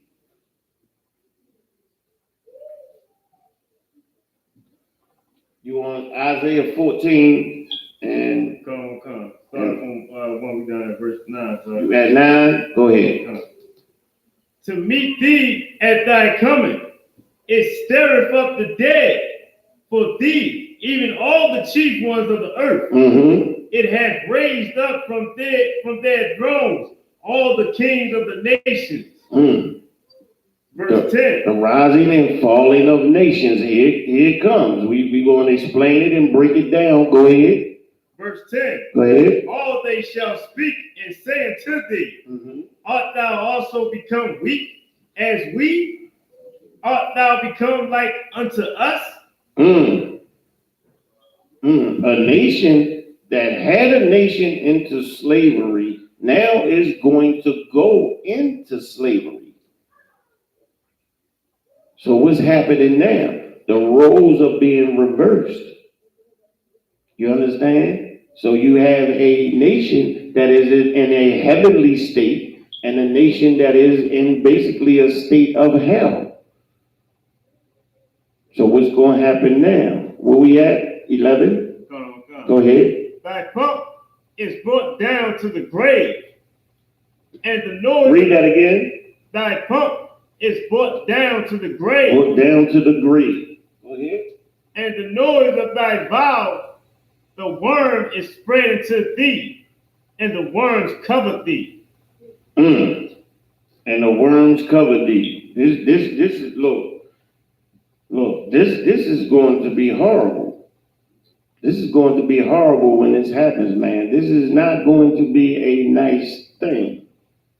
You want Isaiah 14 and come. Start from when we done at verse 9. So you at 9? Go ahead. To meet thee at thy coming, it stirreth up the dead for thee, even all the chief ones of the earth. Mm-hmm. It hath raised up from their thrones all the kings of the nations. Mm. Verse 10. The rising and falling of nations. Here it comes. We going to explain it and break it down. Go ahead. Verse 10. Go ahead. All they shall speak and say unto thee, Mm-hmm. art thou also become weak as we? Art thou become like unto us? A nation that had a nation into slavery now is going to go into slavery. So what's happening now? The roles are being reversed. You understand? So you have a nation that is in a heavenly state and a nation that is in basically a state of hell. So what's going to happen now? Where we at? 11? Go ahead. Thy cup is brought down to the grave, and the noise. Read that again. Thy cup is brought down to the grave. Brought down to the grave. Go ahead. And the noise of thy vow, the worm is spread into thee, and the worms cover thee. And the worms cover thee. This is look, this is going to be horrible. This is going to be horrible when this happens, man. This is not going to be a nice thing.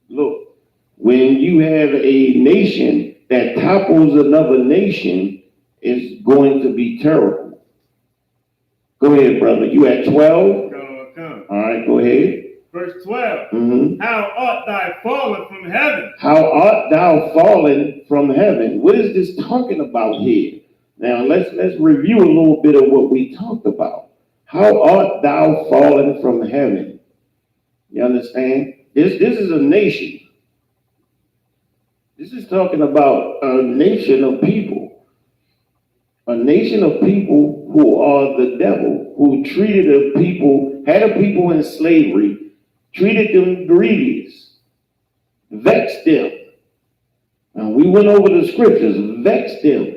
Look, when you have a nation that topples another nation, it's going to be terrible. Go ahead, brother. You at 12? Come. All right, go ahead. Verse 12. Mm-hmm. How art thou fallen from heaven? How art thou fallen from heaven? What is this talking about here? Now, let's review a little bit of what we talked about. How art thou fallen from heaven? You understand? This is a nation. This is talking about a nation of people. A nation of people who are the devil, who treated the people, had the people in slavery, treated them grievous, vexed them. And we went over the scriptures, vexed them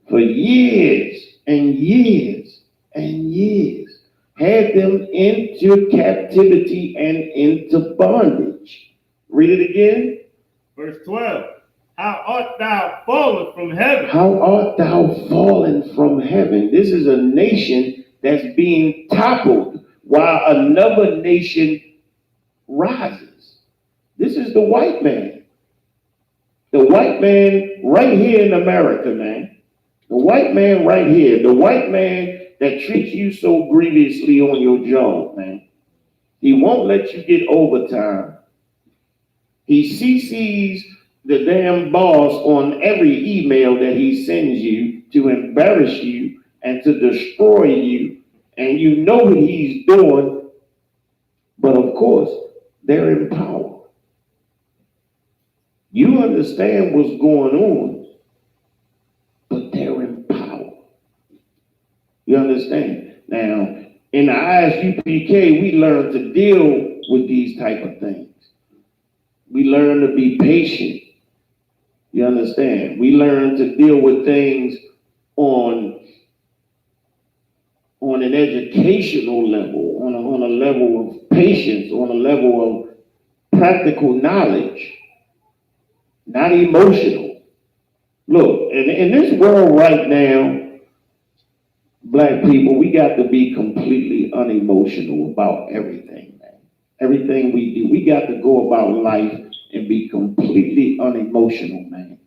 for years and years and years, had them into captivity and into bondage. Read it again. Verse 12. How art thou fallen from heaven? How art thou fallen from heaven? This is a nation that's being toppled while another nation rises. This is the white man. The white man right here in America, man. The white man right here, the white man that treats you so grievously on your job, man. He won't let you get overtime. He CCs the damn boss on every email that he sends you to embarrass you and to destroy you. And you know what he's doing, but of course, they're in power. You understand what's going on, but they're in power. You understand? Now, in the ISUPK, we learn to deal with these type of things. We learn to be patient. You understand? We learn to deal with things on on an educational level, on a level of patience, on a level of practical knowledge, not emotional. Look, in this world right now, black people, we got to be completely unemotional about everything, man. Everything we do, we got to go about life and be completely unemotional, man.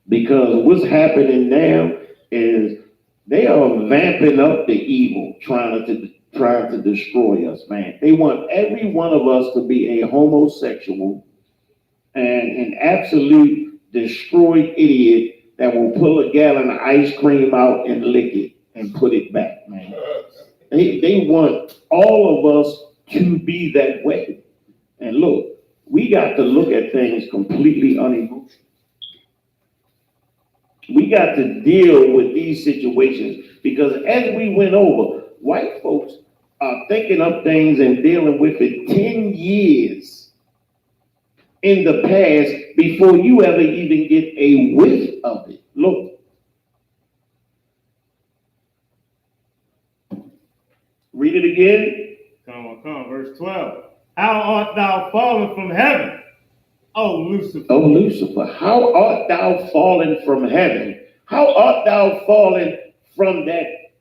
Because what's happening now is they are vamping up the evil, trying to destroy us, man. They want every one of us to be a homosexual and an absolute destroyed idiot that will pull a gallon of ice cream out and lick it and put it back, man. They want all of us to be that way. And look, we got to look at things completely unemotional. We got to deal with these situations because as we went over, white folks are thinking of things and dealing with it 10 years in the past before you ever even get a whiff of it. Look. Read it again. Come on, verse 12. How art thou fallen from heaven, O Lucifer? O Lucifer, how art thou fallen from heaven? How art thou fallen from that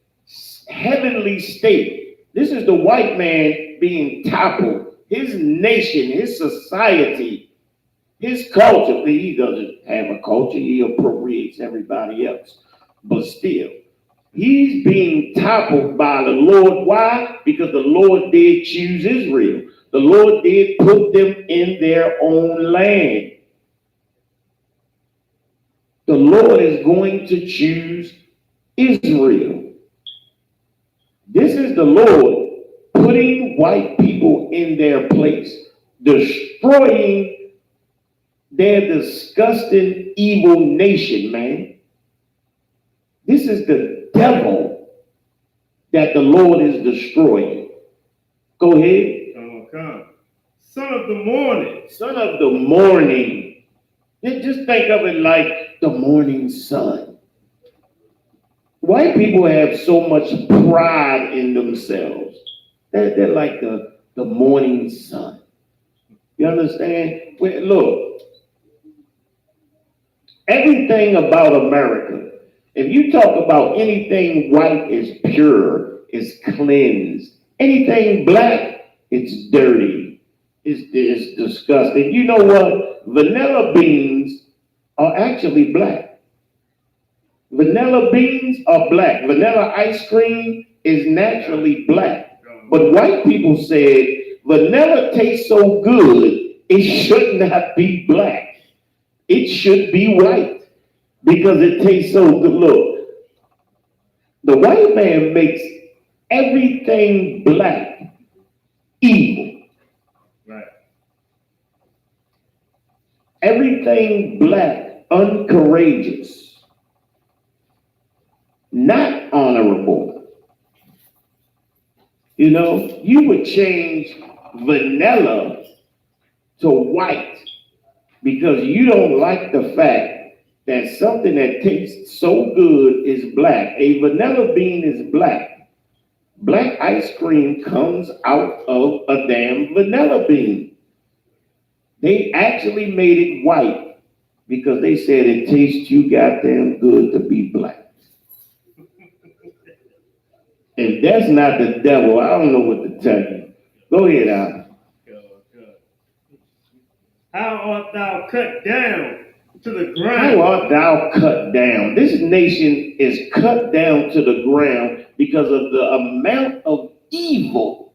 heavenly state? This is the white man being toppled. His nation, his society, his culture. He doesn't have a culture. He appropriates everybody else. But still, he's being toppled by the Lord. Why? Because the Lord did choose Israel. The Lord did put them in their own land. The Lord is going to choose Israel. This is the Lord putting white people in their place, destroying their disgusting, evil nation, man. This is the devil that the Lord is destroying. Go ahead. Come. Son of the morning. Son of the morning. Just think of it like the morning sun. White people have so much pride in themselves. They're like the morning sun. You understand? Well, look, everything about America, if you talk about anything white is pure, is cleansed. Anything black, it's dirty. It's disgusting. You know what? Vanilla beans are actually black. Vanilla beans are black. Vanilla ice cream is naturally black. But white people said vanilla tastes so good, it should not be black. It should be white because it tastes so good. Look, the white man makes everything black evil. Right. Everything black, uncourageous, not honorable. You know, you would change vanilla to white because you don't like the fact that something that tastes so good is black. A vanilla bean is black. Black ice cream comes out of a damn vanilla bean. They actually made it white because they said it tastes too goddamn good to be black. And that's not the devil. I don't know what to tell you. Go ahead, Al. How art thou cut down to the ground? How art thou cut down? This nation is cut down to the ground because of the amount of evil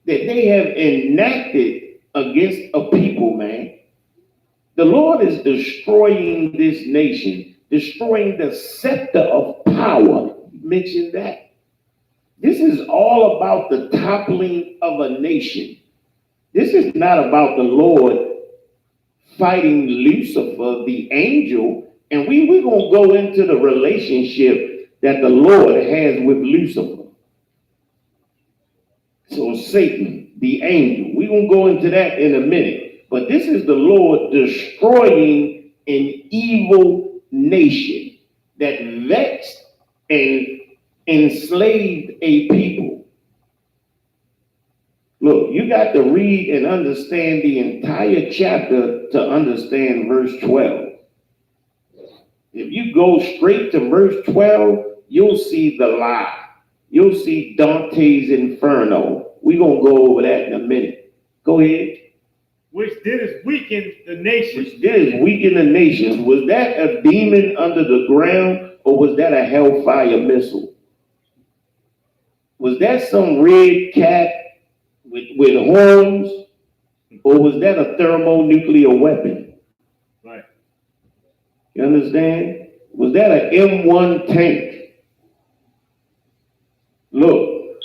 that they have enacted against a people, man. The Lord is destroying this nation, destroying the scepter of power. You mentioned that. This is all about the toppling of a nation. This is not about the Lord fighting Lucifer, the angel, and we're going to go into the relationship that the Lord has with Lucifer. So Satan, the angel, we're going to go into that in a minute. But this is the Lord destroying an evil nation that vexed and enslaved a people. Look, you got to read and understand the entire chapter to understand verse 12. If you go straight to verse 12, you'll see the lie. You'll see Dante's Inferno. We're going to go over that in a minute. Go ahead. Which did weaken the nation. Which did weaken the nations. Was that a demon under the ground, or was that a hellfire missile? Was that some red cat with horns, or was that a thermonuclear weapon? Right. You understand? Was that an M1 tank? Look,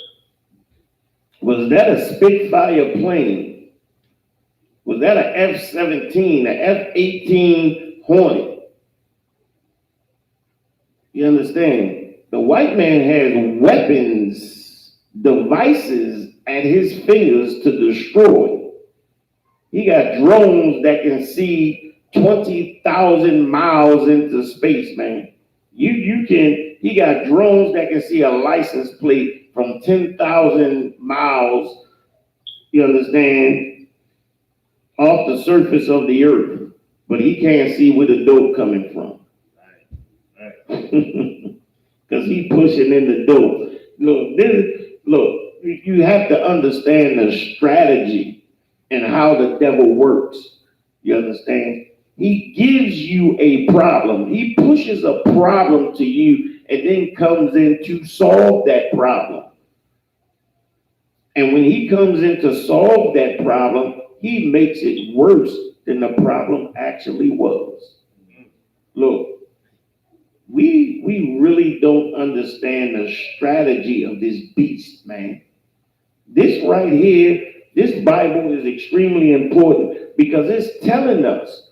was that a Spitfire plane? Was that an F-17, an F-18 Hornet? You understand? The white man has weapons, devices at his fingers to destroy. He got drones that can see 20,000 miles into space, man. He got drones that can see a license plate from 10,000 miles, you understand, off the surface of the earth. But he can't see where the dope coming from. Right. Because he pushing in the dope. Look, you have to understand the strategy and how the devil works. You understand? He gives you a problem. He pushes a problem to you and then comes in to solve that problem. And when he comes in to solve that problem, he makes it worse than the problem actually was. Look, we really don't understand the strategy of this beast, man. This right here, this Bible is extremely important because it's telling us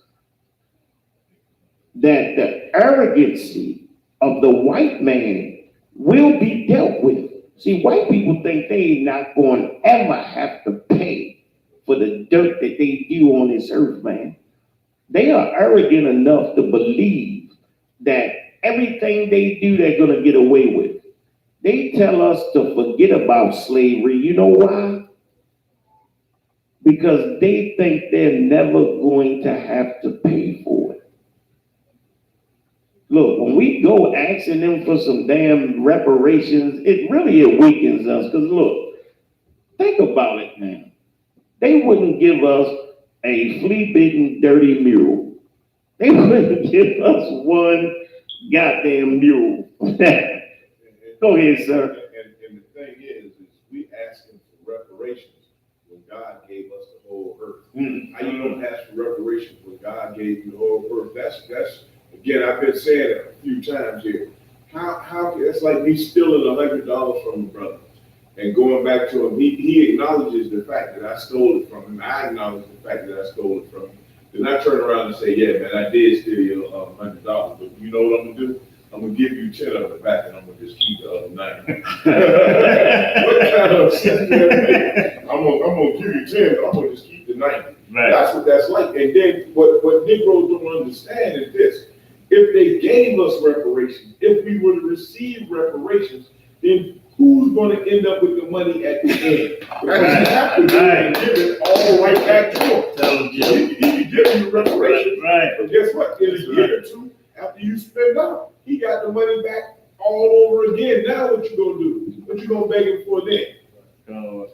that the arrogancy of the white man will be dealt with. See, white people think they not going to ever have to pay for the dirt that they do on this earth, man. They are arrogant enough to believe that everything they do, they're going to get away with. They tell us to forget about slavery. You know why? Because they think they're never going to have to pay for it. Look, when we go asking them for some damn reparations, it weakens us. Because look, think about it, man. They wouldn't give us a flea-bitten, dirty mule. They wouldn't give us one goddamn mule. Go ahead, sir. And the thing is we asking for reparations when God gave us the whole earth. How you gonna ask for reparations when God gave you the whole earth? That's again, I've been saying it a few times here. How it's like me stealing $100 from a brother and going back to him. He acknowledges the fact that I stole it from him. I acknowledge the fact that I stole it from him. Then I turn around and say, yeah, man, I did steal your $100, but you know what I'm gonna do? I'm gonna give you 10 of it back, and I'm gonna just keep the other 90. What kind of sense I'm gonna give you 10, I'm gonna just keep the 90. Right. That's what that's like. And then what Negroes don't understand is this: if they gave us reparations, if we were to receive reparations, then who's going to end up with the money at the end? Because you have to give it all right back to him. He can give you reparations, but guess what? In a year or two, after you spend out, he got the money back all over again. Now what you gonna do? What you gonna beg him for then? Go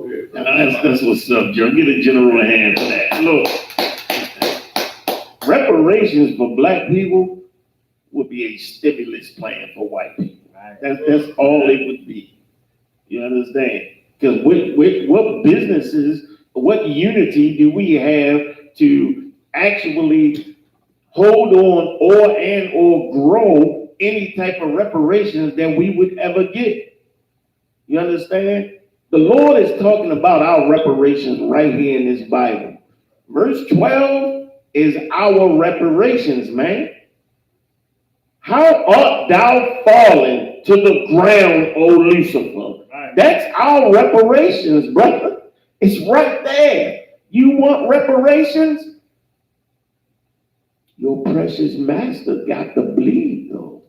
ahead. That's what's up, Joe. Get a general a hand for that. Look, reparations for black people would be a stimulus plan for white people. That's all it would be. You understand? Because what businesses, what unity do we have to actually hold on or grow any type of reparations that we would ever get? You understand? The Lord is talking about our reparations right here in this Bible. Verse 12 is our reparations, man. How art thou fallen to the ground, O Lucifer? Right. That's our reparations, brother. It's right there. You want reparations? Your precious master got to bleed, though.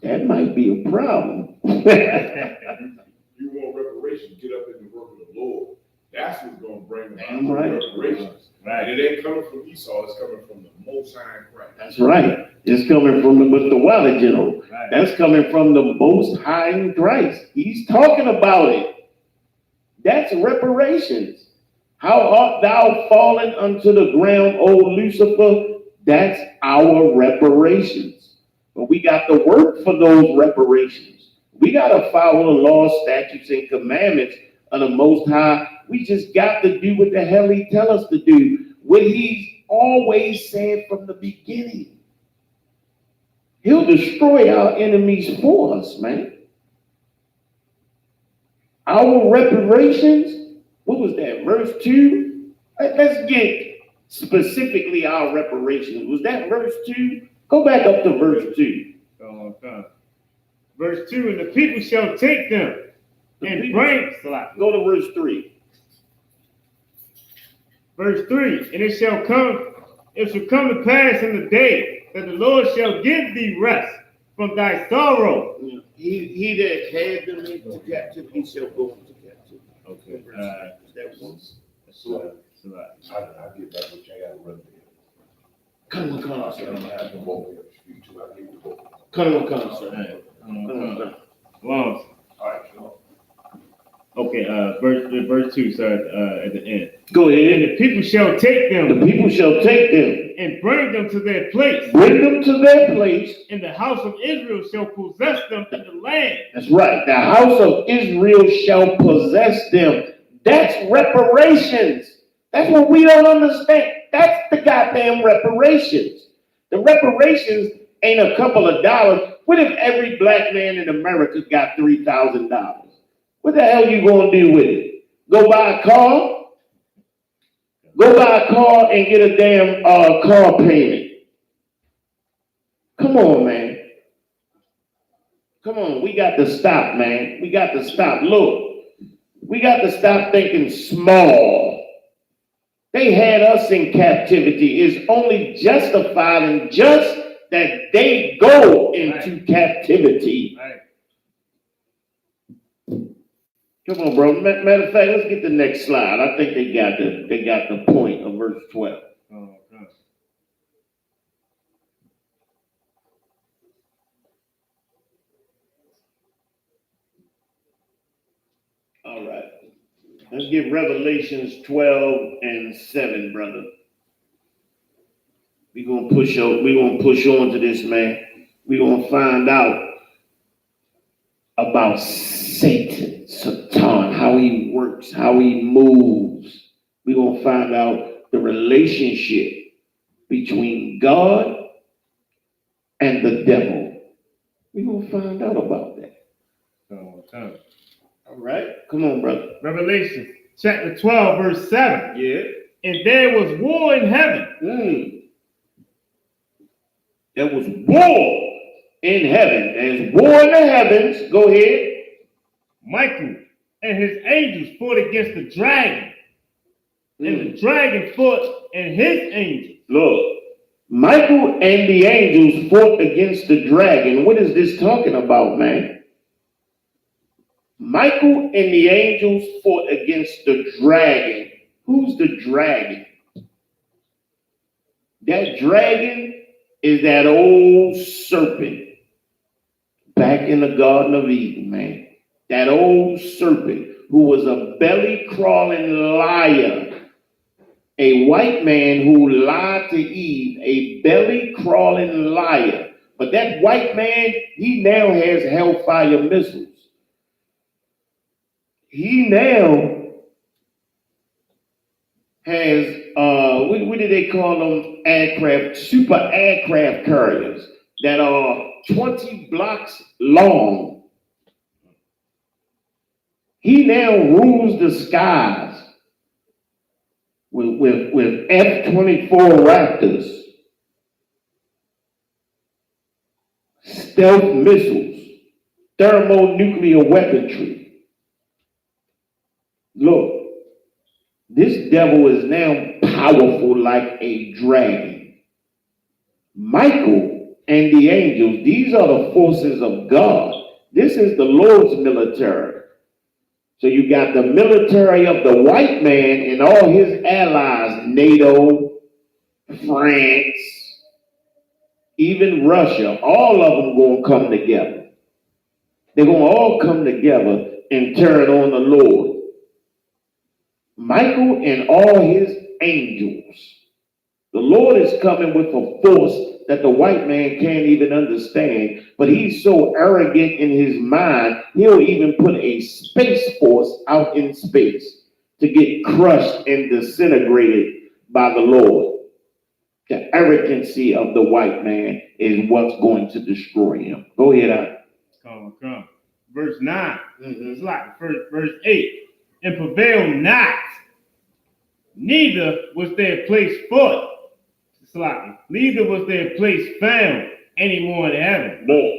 That might be a problem. You want reparation, get up in the work of the Lord. That's what's going to bring about Damn right. reparations. Right. And it ain't coming from Esau, it's coming from the Most High in Christ. That's right. It's coming from the Mr. Water General. Right. That's coming from the Most High in Christ. He's talking about it. That's reparations. How art thou fallen unto the ground, O Lucifer? That's our reparations. But we got to work for those reparations. We got to follow the laws, statutes, and commandments of the Most High. We just got to do what the hell he tell us to do. What he's always said from the beginning. He'll destroy our enemies for us, man. Our reparations, what was that, verse 2? Let's get specifically our reparations. Was that verse 2? Go back up to verse 2. Verse 2, and the people shall take them and bring, Go to verse 3. Verse 3, and it shall come to pass in the day that the Lord shall give thee rest from thy sorrow. He that had them into captivity shall go into captivity. Okay. That once. I'll get back with you. I got to run there. Come on, I don't have to walk up speak to. I need to walk. sir. Come on. All right, sure. Okay, verse 2, sir, at the end. Go And ahead. the people shall take them The people shall take them, and bring them to their place, bring them to their place. and the house of Israel shall possess them in the land. That's right. The house of Israel shall possess them. That's reparations. That's what we don't understand. That's the goddamn reparations. The reparations ain't a couple of dollars. What if every black man in America got $3,000? What the hell you gonna do with it? Go buy a car? Go buy a car and get a damn car payment. Come on, man. Come on, we got to stop, man. We got to stop. Look, we got to stop thinking small. They had us in captivity. It's only justified and just that they go into captivity. Right. Come on, bro. Matter of fact, let's get the next slide. I think they got the point of verse 12. All right. Let's get Revelations 12 and 7, brother. We're gonna push on to this, man. We're gonna find out about Satan, Satan, how he works, how he moves. We're gonna find out the relationship between God and the devil. We're gonna find out about that. All right, come on, brother. Revelation chapter 12, verse 7. Yeah. And there was war in heaven. There was war in heaven. There's war in the heavens. Go ahead. Michael and his angels fought against the dragon. And the dragon fought and his angels. Look, Michael and the angels fought against the dragon. What is this talking about, man? Michael and the angels fought against the dragon. Who's the dragon? That dragon is that old serpent back in the Garden of Eden, man. That old serpent who was a belly-crawling liar. A white man who lied to Eve, a belly-crawling liar. But that white man, he now has hellfire missiles. He now has, what do they call them? Aircraft, super aircraft carriers that are 20 blocks long. He now rules the skies with F-24 Raptors, stealth missiles, thermonuclear weaponry. Look, this devil is now powerful like a dragon. Michael and the angels. These are the forces of God. This is the Lord's military. So you got the military of the white man and all his allies, NATO, France, even Russia. All of them going to come together. They're going to all come together and turn on the Lord. Michael and all his angels. The Lord is coming with a force that the white man can't even understand, but he's so arrogant in his mind, he'll even put a space force out in space to get crushed and disintegrated by the Lord. The arrogancy of the white man is what's going to destroy him. Go ahead, Come. Verse 9. It's like verse 8. And prevail not, neither was their place foot. Slightly. Neither was their place found anymore in heaven. No.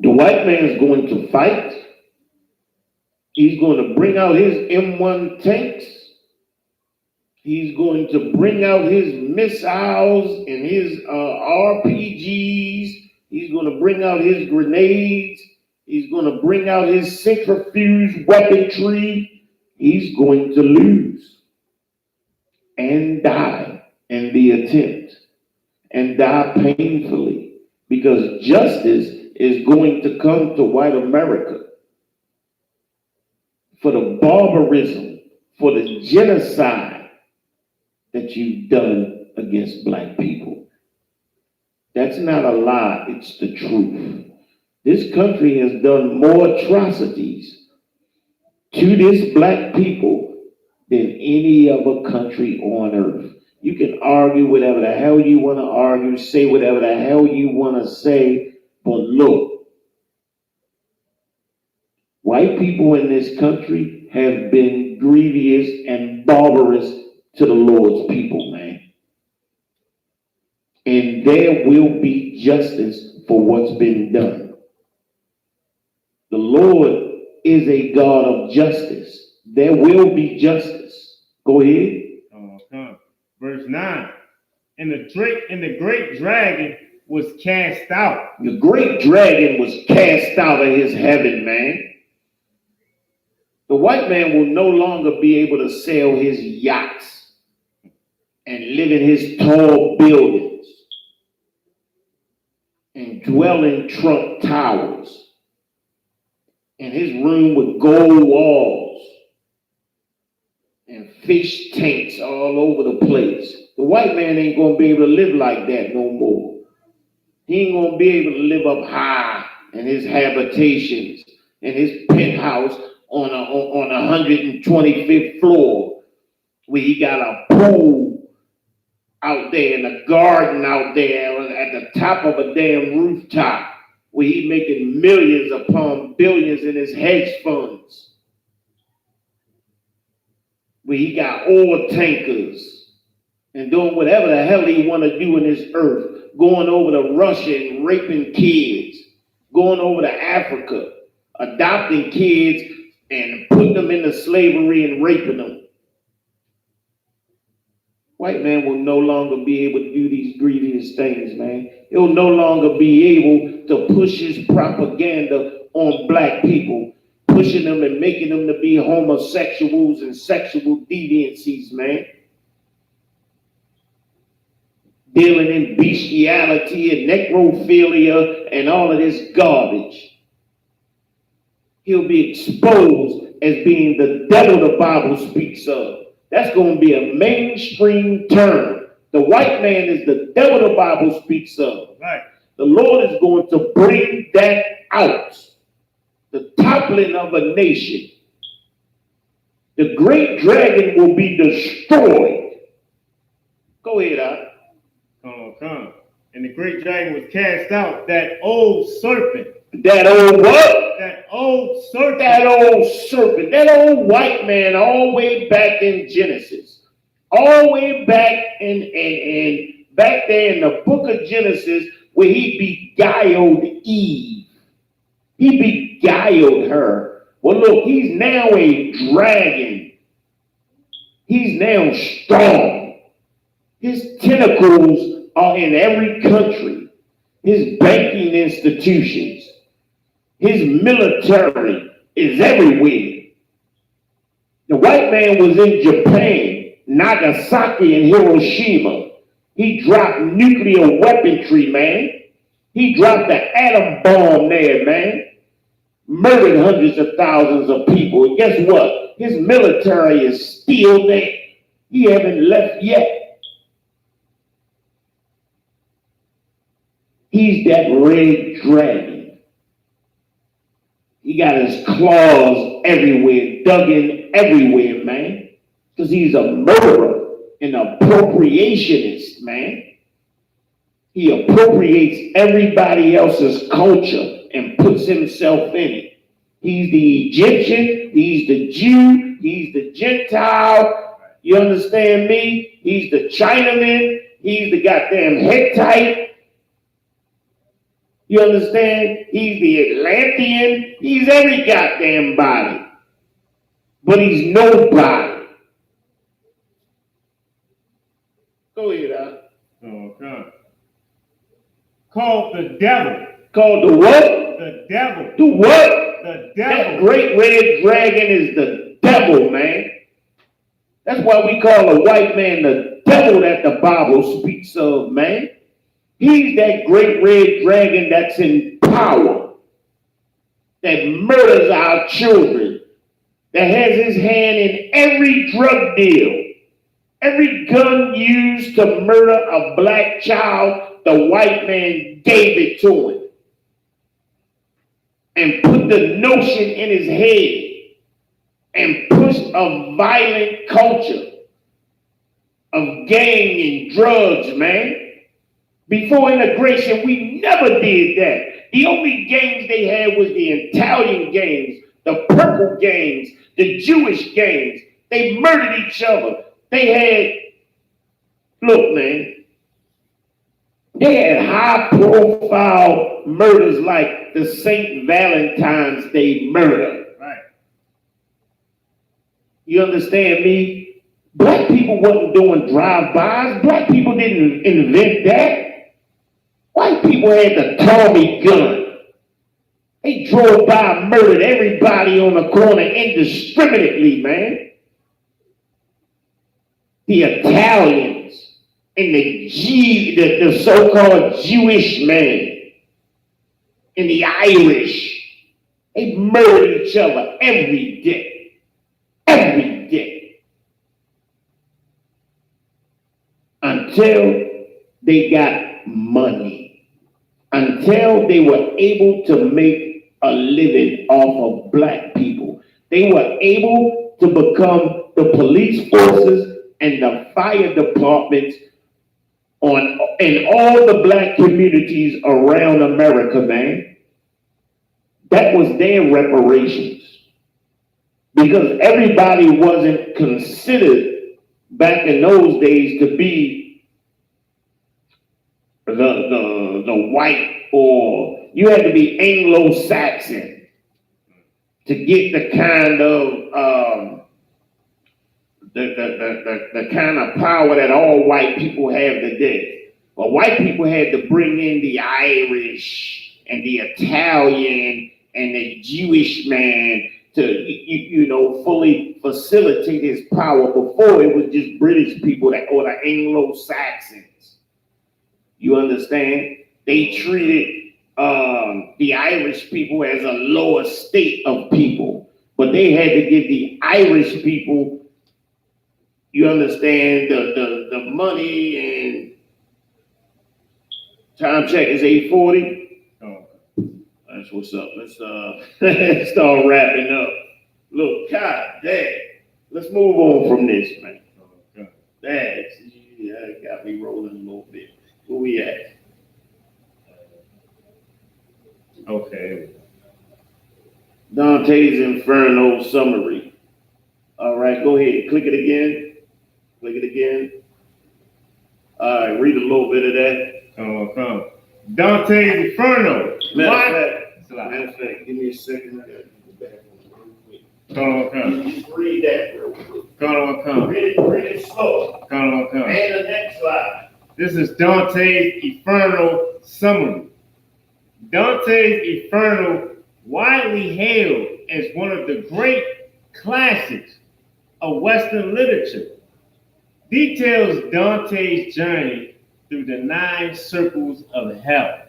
The white man is going to fight. He's going to bring out his M1 tanks. He's going to bring out his missiles and his RPGs. He's going to bring out his grenades. He's going to bring out his centrifuge weaponry. He's going to lose and die in the attempt, and die painfully, because justice is going to come to white America for the barbarism, for the genocide that you've done against black people. That's not a lie, it's the truth. This country has done more atrocities to this black people than any other country on earth. You can argue whatever the hell you want to argue, say whatever the hell you want to say, but look, white people in this country have been grievous and barbarous to the Lord's people, man. And there will be justice for what's been done. The Lord is a God of justice. There will be justice. Go ahead. Verse 9. And the great dragon was cast out. The great dragon was cast out of his heaven, man. The white man will no longer be able to sail his yachts and live in his tall buildings and dwell in Trump towers and his room with gold walls and fish tanks all over the place. The white man ain't going to be able to live like that no more. He ain't going to be able to live up high in his habitations, in his penthouse on a 125th floor, where he got a pool out there and a garden out there at the top of a damn rooftop, where he making millions upon billions in his hedge funds, where he got oil tankers and doing whatever the hell he want to do in this earth, going over to Russia and raping kids, going over to Africa, adopting kids and putting them into slavery and raping them. White man will no longer be able to do these grievous things, man. He'll no longer be able to push his propaganda on black people, pushing them and making them to be homosexuals and sexual deviancies, man. Dealing in bestiality and necrophilia and all of this garbage. He'll be exposed as being the devil the Bible speaks of. That's going to be a mainstream term. The white man is the devil the Bible speaks of. Right. The Lord is going to bring that out. The toppling of a nation. The great dragon will be destroyed. Go ahead, Al. Come. And the great dragon was cast out, that old serpent. That old what? That old serpent. That old serpent. That old white man all the way back in Genesis. All the way back in back there in the book of Genesis, where he beguiled Eve. He beguiled her. Well, look, he's now a dragon. He's now strong. His tentacles are in every country, his banking institutions, his military is everywhere. The white man was in Japan, Nagasaki, and Hiroshima. He dropped nuclear weaponry, man. He dropped the atom bomb there, man. Murdered hundreds of thousands of people. And guess what? His military is still there. He haven't left yet. He's that red dragon. He got his claws everywhere, dug in everywhere, man. Because he's a murderer and appropriationist, man. He appropriates everybody else's culture and puts himself in it. He's the Egyptian, he's the Jew, he's the Gentile. You understand me? He's the Chinaman, he's the goddamn Hittite. You understand? He's the Atlantean. He's every goddamn body. But he's nobody. Go ahead, Al. Okay. Called the devil. Called the what? The devil. The what? The That devil. great red dragon is the devil, man. That's why we call a white man the devil that the Bible speaks of, man. He's that great red dragon that's in power, that murders our children, that has his hand in every drug deal, every gun used to murder a black child, the white man gave it to him and put the notion in his head and pushed a violent culture of gang and drugs, man. Before integration, we never did that. The only gangs they had was the Italian gangs, the purple gangs, the Jewish gangs. They murdered each other. They had, look, man, they had high-profile murders like the St. Valentine's Day murder. Right. You understand me? Black people wasn't doing drive-bys. Black people didn't invent that. White people had the Tommy gun. They drove by and murdered everybody on the corner indiscriminately, man. The Italians and the so-called Jewish man and the Irish, they murdered each other every day. Every day. Until they got money. Until they were able to make a living off of black people. They were able to become the police forces and the fire departments in all the black communities around America, man. That was their reparations. Because everybody wasn't considered back in those days to be the white, or you had to be Anglo-Saxon to get the kind of the kind of power that all white people have today. But white people had to bring in the Irish and the Italian and the Jewish man to fully facilitate his power. Before, it was just British people or the Anglo-Saxons. You understand? They treated the Irish people as a lower state of people, but they had to give the Irish people, you understand, the money. And time check is 8:40. Oh. That's what's up. Let's start wrapping up. Look, God damn. Let's move on from this, man. Okay. That got me rolling a little bit. Where we at? Okay. Dante's Inferno summary. All right, go ahead. Click it again. Click it again. All right, read a little bit of that. Come. Dante's Inferno. Matter of fact, give me a second. I got to go back on it real quick. Come. Read that real quick. Come. Read it slow. Come. And the next slide. This is Dante's Inferno summary. Dante's Inferno, widely hailed as one of the great classics of Western literature, details Dante's journey through the 9 circles of hell.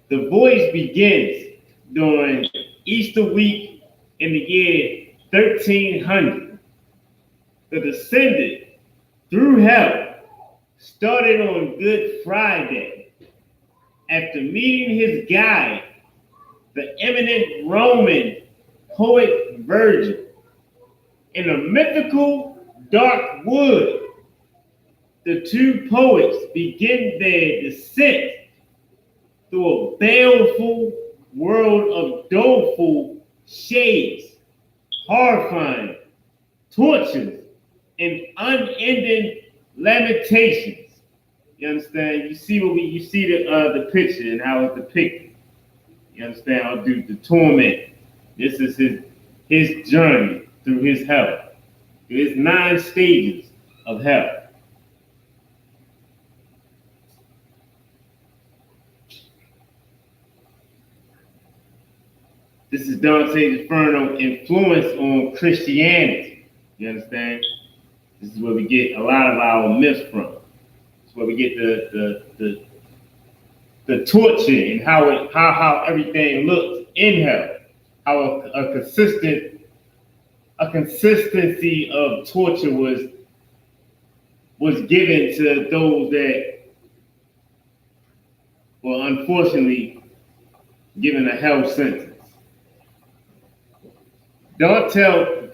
The voyage begins during Easter week in the year 1300. The descendant through hell started on Good Friday after meeting his guide, the eminent Roman poet Virgil, in a mythical dark wood. The 2 poets begin their descent through a baleful world of doleful shades, horrifying tortures, and unending lamentations. You understand? You see the picture and how it's depicted. You understand? I'll do the torment. This is his journey through his hell, through his 9 stages of hell. This is Dante's Inferno influence on Christianity. You understand? This is where we get a lot of our myths from. It's where we get the torture and how everything looks in hell. How a consistency of torture was given to those that were unfortunately given a hell sentence. Dante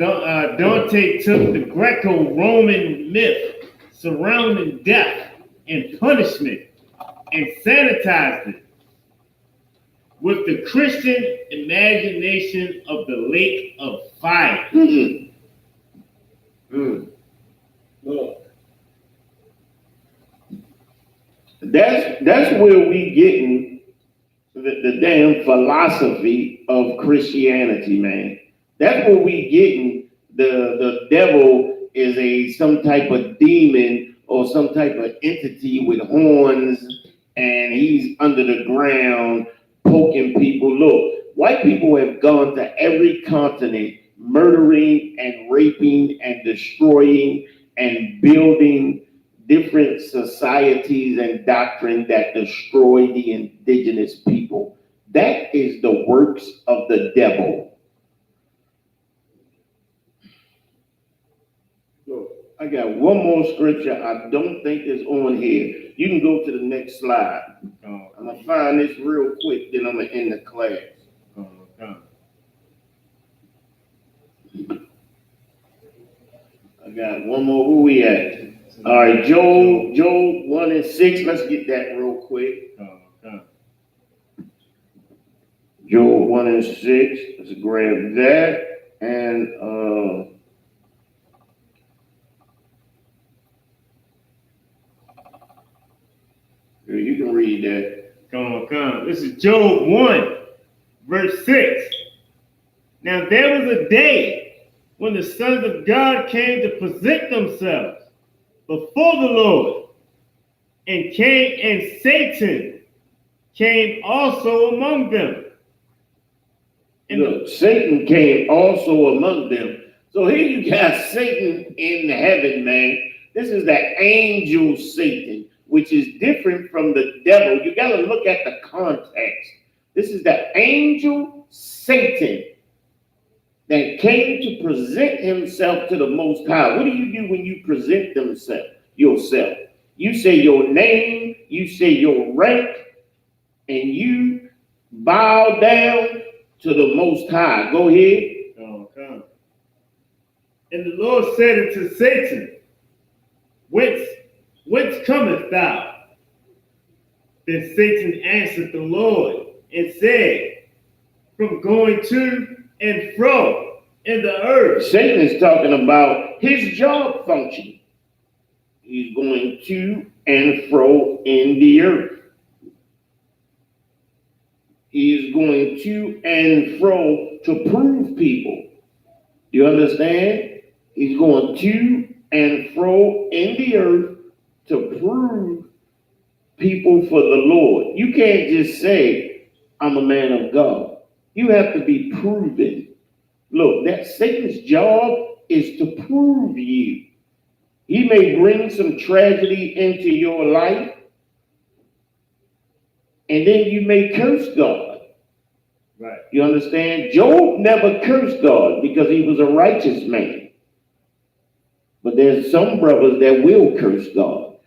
took the Greco-Roman myth surrounding death and punishment and sanitized it with the Christian imagination of the lake of fire. Look, that's where we getting the damn philosophy of Christianity, man. That's where we getting the devil is some type of demon or some type of entity with horns, and he's under the ground poking people. Look, white people have gone to every continent, murdering and raping and destroying and building different societies and doctrine that destroy the indigenous people. That is the works of the devil. I got one more scripture I don't think is on here. You can go to the next slide. I'm going to find this real quick, then I'm going to end the class. I got one more. Where we at? All right, Job 1 and 6. Let's get that real quick. Job 1 and 6. Let's grab that. And you can read that. Come. This is Job 1, verse 6. Now there was a day when the sons of God came to present themselves before the Lord, and Satan came also among them. And look, Satan came also among them. So here you got Satan in heaven, man. This is the angel Satan, which is different from the devil. You got to look at the context. This is the angel Satan that came to present himself to the Most High. What do you do when you present yourself? You say your name, you say your rank, and you bow down to the Most High. Go ahead. And the Lord said unto Satan, Whence comest thou? Then Satan answered the Lord and said, From going to and fro in the earth. Satan is talking about his job function. He's going to and fro in the earth. He is going to and fro to prove people. You understand? He's going to and fro in the earth to prove people for the Lord. You can't just say, I'm a man of God. You have to be proven. Look, that Satan's job is to prove you. He may bring some tragedy into your life, and then you may curse God. Right. You understand? Job never cursed God because he was a righteous man. But there's some brothers that will curse God.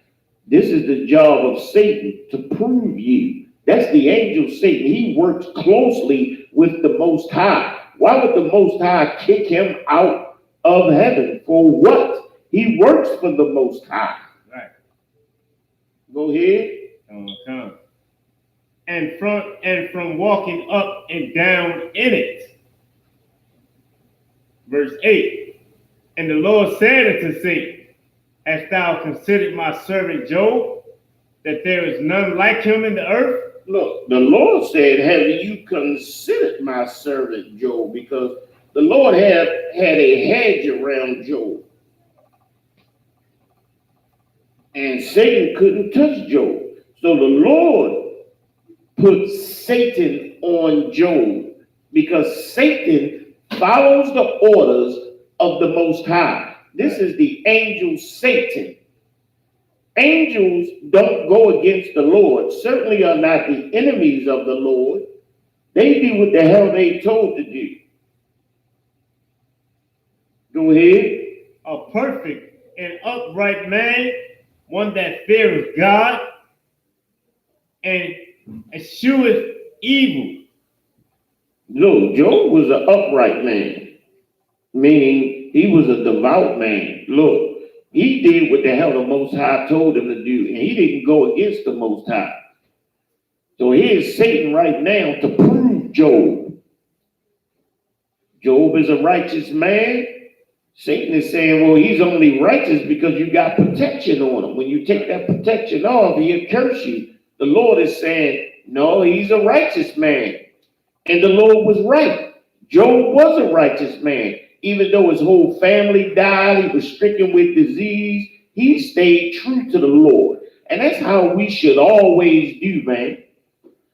This is the job of Satan, to prove you. That's the angel Satan. He works closely with the Most High. Why would the Most High kick him out of heaven? For what? He works for the Most High. Right. Go ahead. Come. And from walking up and down in it. Verse 8. And the Lord said unto Satan, hast thou considered my servant Job, that there is none like him in the earth? Look, the Lord said, have you considered my servant Job? Because the Lord had a hedge around Job. And Satan couldn't touch Job. So the Lord put Satan on Job because Satan follows the orders of the Most High. This is the angel Satan. Angels don't go against the Lord, certainly are not the enemies of the Lord. They do what the hell they told to do. Go ahead. A perfect and upright man, one that feareth God and escheweth evil. Look, Job was an upright man, meaning he was a devout man. Look, he did what the hell the Most High told him to do, and he didn't go against the Most High. So here's Satan right now to prove Job. Job is a righteous man. Satan is saying, well, he's only righteous because you got protection on him. When you take that protection off, he'll curse you. The Lord is saying, no, he's a righteous man. And the Lord was right. Job was a righteous man. Even though his whole family died, he was stricken with disease, he stayed true to the Lord. And that's how we should always do, man.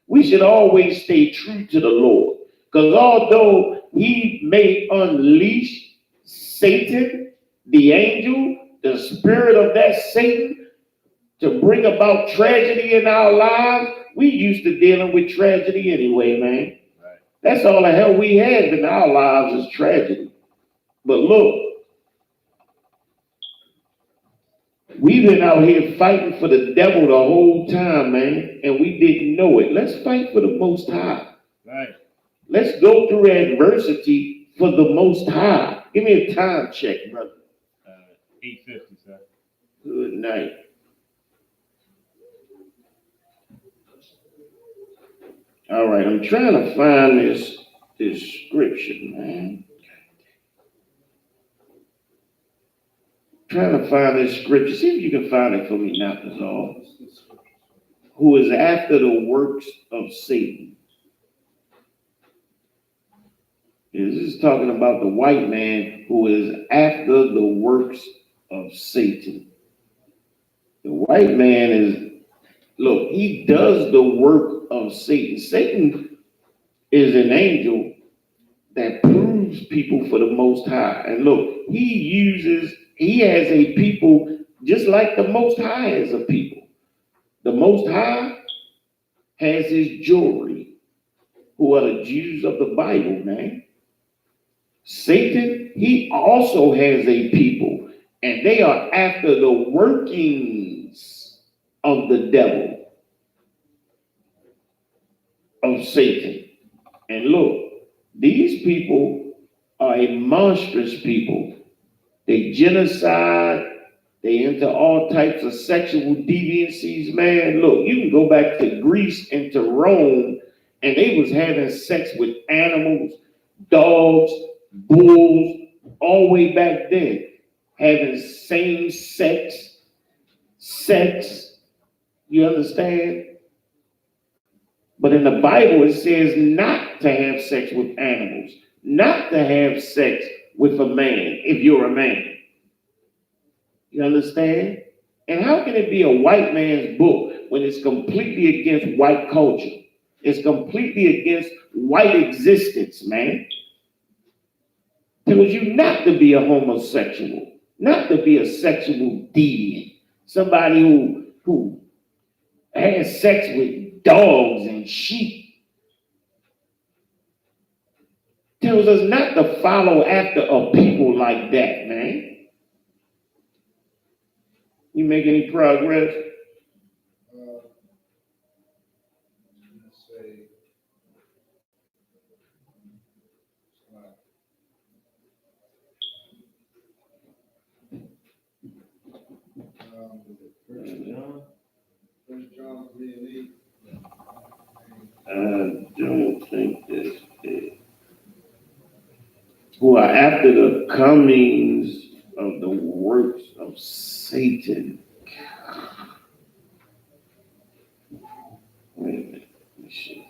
We should always stay true to the Lord. Because although he may unleash Satan, the angel, the spirit of that Satan, to bring about tragedy in our lives, we used to dealing with tragedy anyway, man. Right. That's all the hell we have in our lives is tragedy. But look, we've been out here fighting for the devil the whole time, man, and we didn't know it. Let's fight for the Most High. Right. Let's go through adversity for the Most High. Give me a time check, brother. 8:50, sir. Good night. All right, I'm trying to find this scripture, man. Trying to find this scripture. See if you can find it for me now, that's all. Who is after the works of Satan. This is talking about the white man who is after the works of Satan. The white man is, look, he does the work of Satan. Satan is an angel that proves people for the Most High. And look, he has a people just like the Most High has a people. The Most High has his jewelry, who are the Jews of the Bible, man. Satan, he also has a people, and they are after the workings of the devil, of Satan. And look, these people are a monstrous people. They genocide, they into all types of sexual deviancies, man. Look, you can go back to Greece and to Rome, and they was having sex with animals, dogs, bulls, all the way back then. Having same sex, you understand? But in the Bible, it says not to have sex with animals, not to have sex with a man, if you're a man. You understand? And how can it be a white man's book when it's completely against white culture? It's completely against white existence, man. Tells you not to be a homosexual, not to be a sexual deviant, somebody who has sex with dogs and sheep. Tells us not to follow after a people like that, man. You make any progress? Let's say, First John 3:8. I don't think that's it. Who are after the comings of the works of Satan. Wait a minute. Let me see.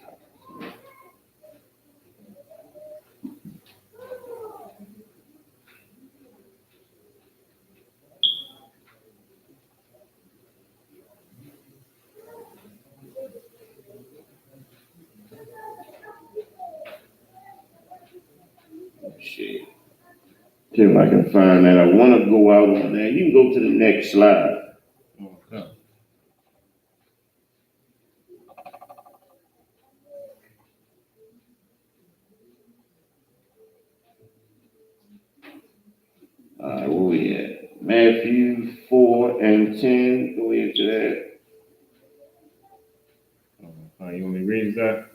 Shit. See if I can find that. I want to go out on that. You can go to the next slide. Okay. All right, where we at? Matthew 4 and 10. Go ahead to that. You want me to read that?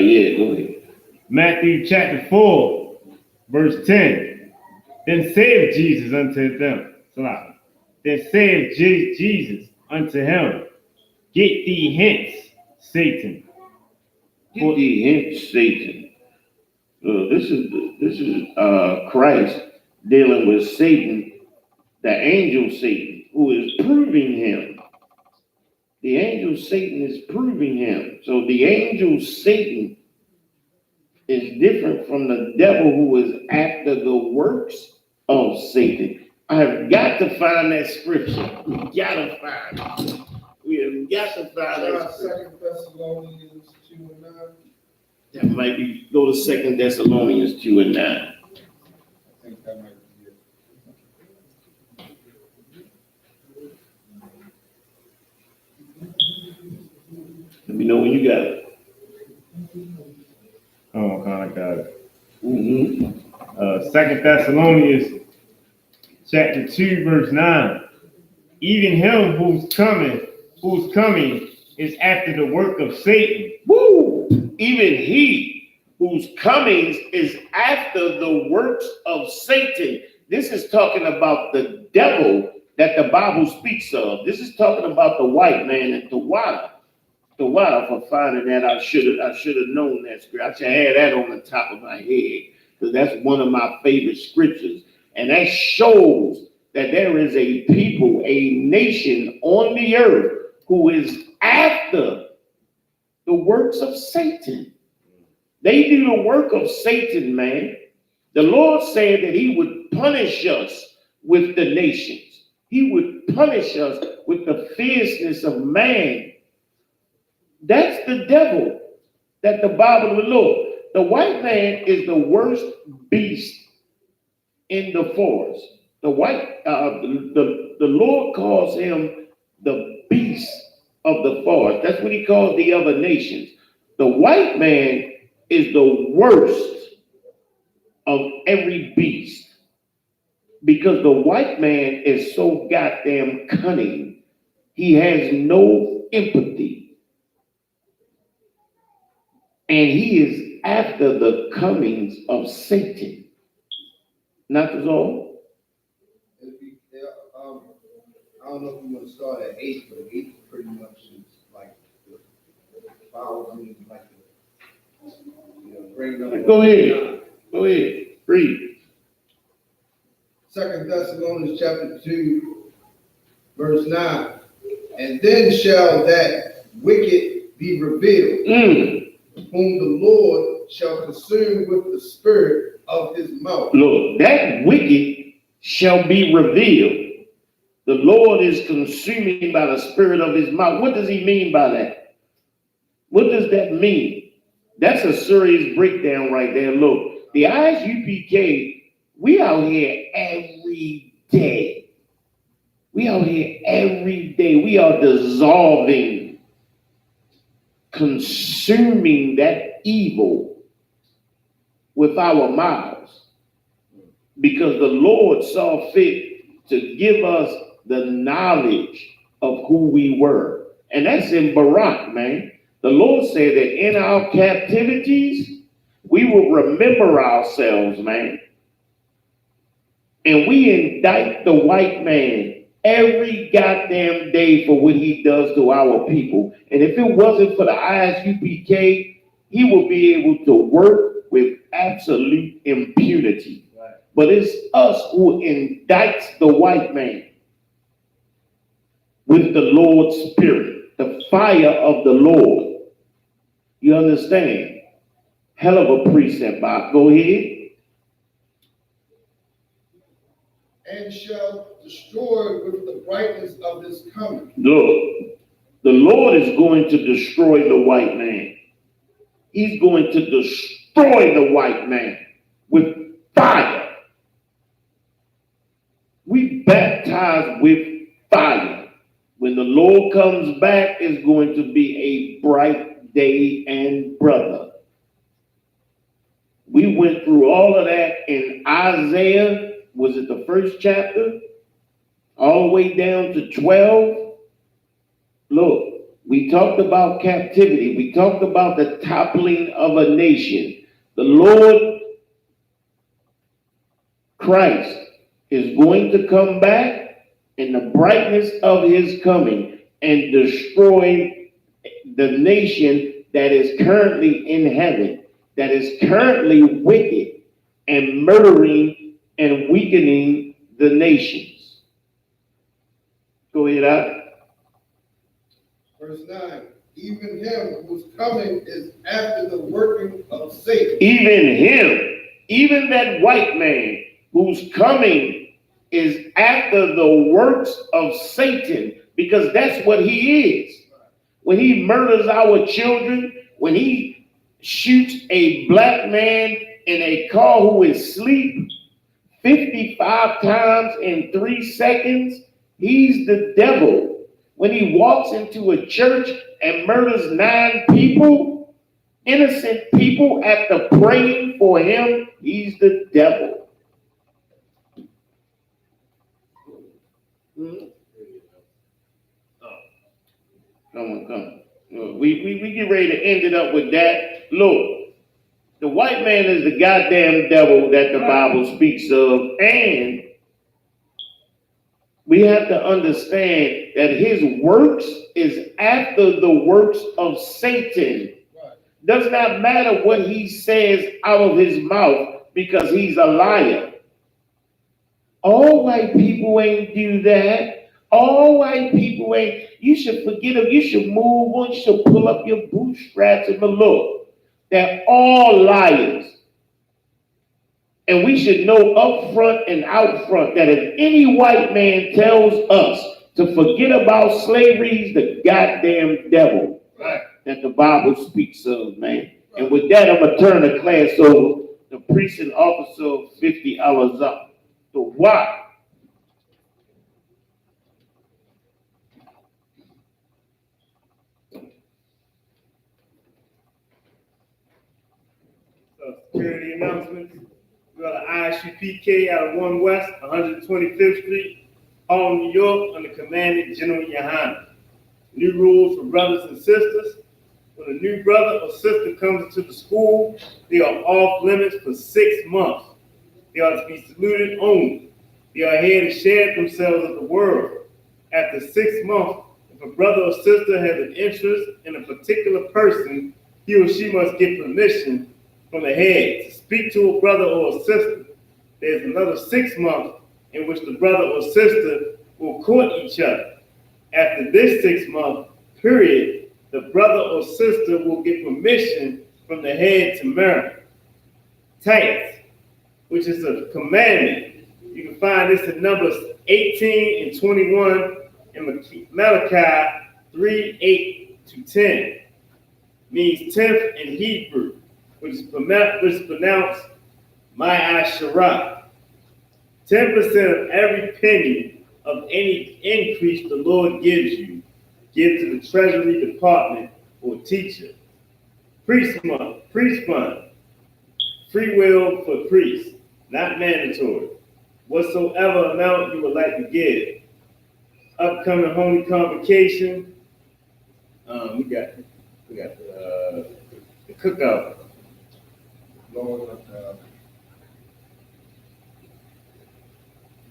Yeah, go ahead. Matthew chapter 4, verse 10. Then saith Jesus unto them, then saith Jesus unto him, Get thee hence, Satan. Get thee hence, Satan. This is Christ dealing with Satan, the angel Satan, who is proving him. The angel Satan is proving him. So the angel Satan is different from the devil who is after the works of Satan. I have got to find that scripture. We gotta find it. We have got to find that scripture. 2 Thessalonians 2 and 9. That might be, go to 2 Thessalonians 2 and 9. I think that might be it. Let me know when you got it. Oh, okay, I got it. Mm-hmm. 2 Thessalonians chapter 2, verse 9. Even him whose coming is after the work of Satan. Woo! Even he whose comings is after the works of Satan. This is talking about the devil that the Bible speaks of. This is talking about the white man and the water. The water, for finding that, I should have known that scripture. I should have had that on the top of my head, because that's one of my favorite scriptures. And that shows that there is a people, a nation on the earth who is after the works of Satan. They do the work of Satan, man. The Lord said that he would punish us with the nations. He would punish us with the fierceness of man. That's the devil that the Bible will look. The white man is the worst beast in the forest. The Lord calls him the beast of the forest. That's what he calls the other nations. The white man is the worst of every beast, because the white man is so goddamn cunning. He has no empathy. And he is after the comings of Satan. Not as all. I don't know if you want to start at 8, but 8 pretty much is like the foul, like the bring up. Go ahead. Go ahead. Read. 2 Thessalonians chapter 2, verse 9. And then shall that wicked be revealed, whom the Lord shall consume with the spirit of his mouth. Look, that wicked shall be revealed. The Lord is consuming by the spirit of his mouth. What does he mean by that? What does that mean? That's a serious breakdown right there. Look, the ISUPK, we out here every day. We out here every day. We are dissolving, consuming that evil with our mouths, because the Lord saw fit to give us the knowledge of who we were. And that's in Barak, man. The Lord said that in our captivities, we will remember ourselves, man. And we indict the white man every goddamn day for what he does to our people. And if it wasn't for the ISUPK, he would be able to work with absolute impunity. Right. But it's us who indicts the white man with the Lord's Spirit, the fire of the Lord. You understand? Hell of a precept, Bob. Go ahead. And shall destroy with the brightness of his coming. Look, the Lord is going to destroy the white man. He's going to destroy the white man with fire. We baptize with fire. When the Lord comes back, it's going to be a bright day and brother. We went through all of that in Isaiah. Was it the first chapter? All the way down to 12. Look, we talked about captivity. We talked about the toppling of a nation. The Lord Christ is going to come back in the brightness of his coming and destroy the nation that is currently in heaven, that is currently wicked and murdering and weakening the nations. Go ahead, Al. Verse 9, even him whose coming is after the working of Satan. Even him, even that white man whose coming is after the works of Satan, because that's what he is. When he murders our children, when he shoots a black man in a car who is asleep 55 times in 3 seconds, he's the devil. When he walks into a church and murders 9 people, innocent people, after praying for him, he's the devil. Come on. We get ready to end it up with that. Look, the white man is the goddamn devil that the Bible speaks of, and we have to understand that his works is after the works of Satan. Does not matter what he says out of his mouth, because he's a liar. All white people ain't do that. All white people ain't. You should forget them. You should move on. You should pull up your bootstraps and look. They're all liars. And we should know up front and out front that if any white man tells us to forget about slavery, he's the goddamn devil. Right. That the Bible speaks of, man. And with that, I'm going to turn the class over to Precinct Officer 50 hours up. So why? So security announcements. We got an ISUPK out of 1 West, 125th Street, Harlem, New York, under Commandant General Yohana. New rules for brothers and sisters. When a new brother or sister comes into the school, they are off limits for 6 months. They are to be saluted only. They are here to share themselves with the world. After 6 months, if a brother or sister has an interest in a particular person, he or she must get permission from the head to speak to a brother or a sister. There's another 6 months in which the brother or sister will court each other. After this 6-month period, the brother or sister will get permission from the head to marry. Tithes, which is a commandment, You can find this in Numbers 18 and 21 and Malachi 3:8-10. Means 10th in Hebrew, which is pronounced Ma'asharah. 10% of every penny of any increase the Lord gives you, give to the Treasury Department or teacher. Priest fund, free will for priests, not mandatory. Whatsoever amount you would like to give. Upcoming holy convocation. We got the cookout.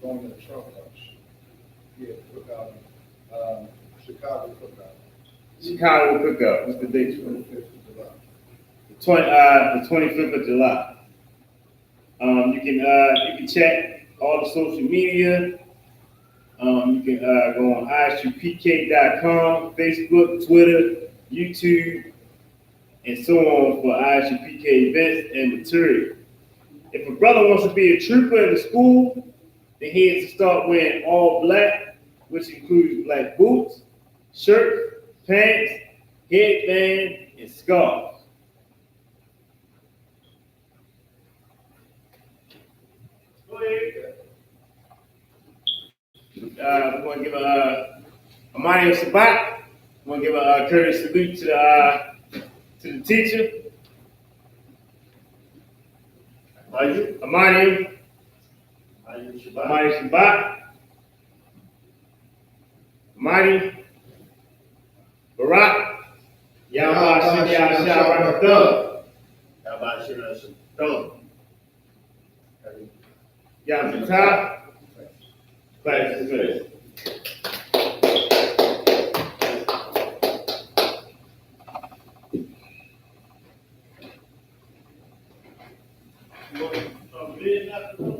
Going to the Trump House. Yeah, cookout. Chicago cookout. Chicago cookout. What's the date? 25th of July. The 25th of July. You can check all the social media. You can go on isupk.com, Facebook, Twitter, YouTube, and so on for ISUPK events and material. If a brother wants to be a trooper in the school, then he has to start wearing all black, which includes black boots, shirt, pants, headband, and scarf. Go ahead. We want to give a Amani Isupk. We want to give a courteous salute to the teacher. Amani Isupk. Amani Barak. Yahweh Shem Yahweh Class is finished. You want to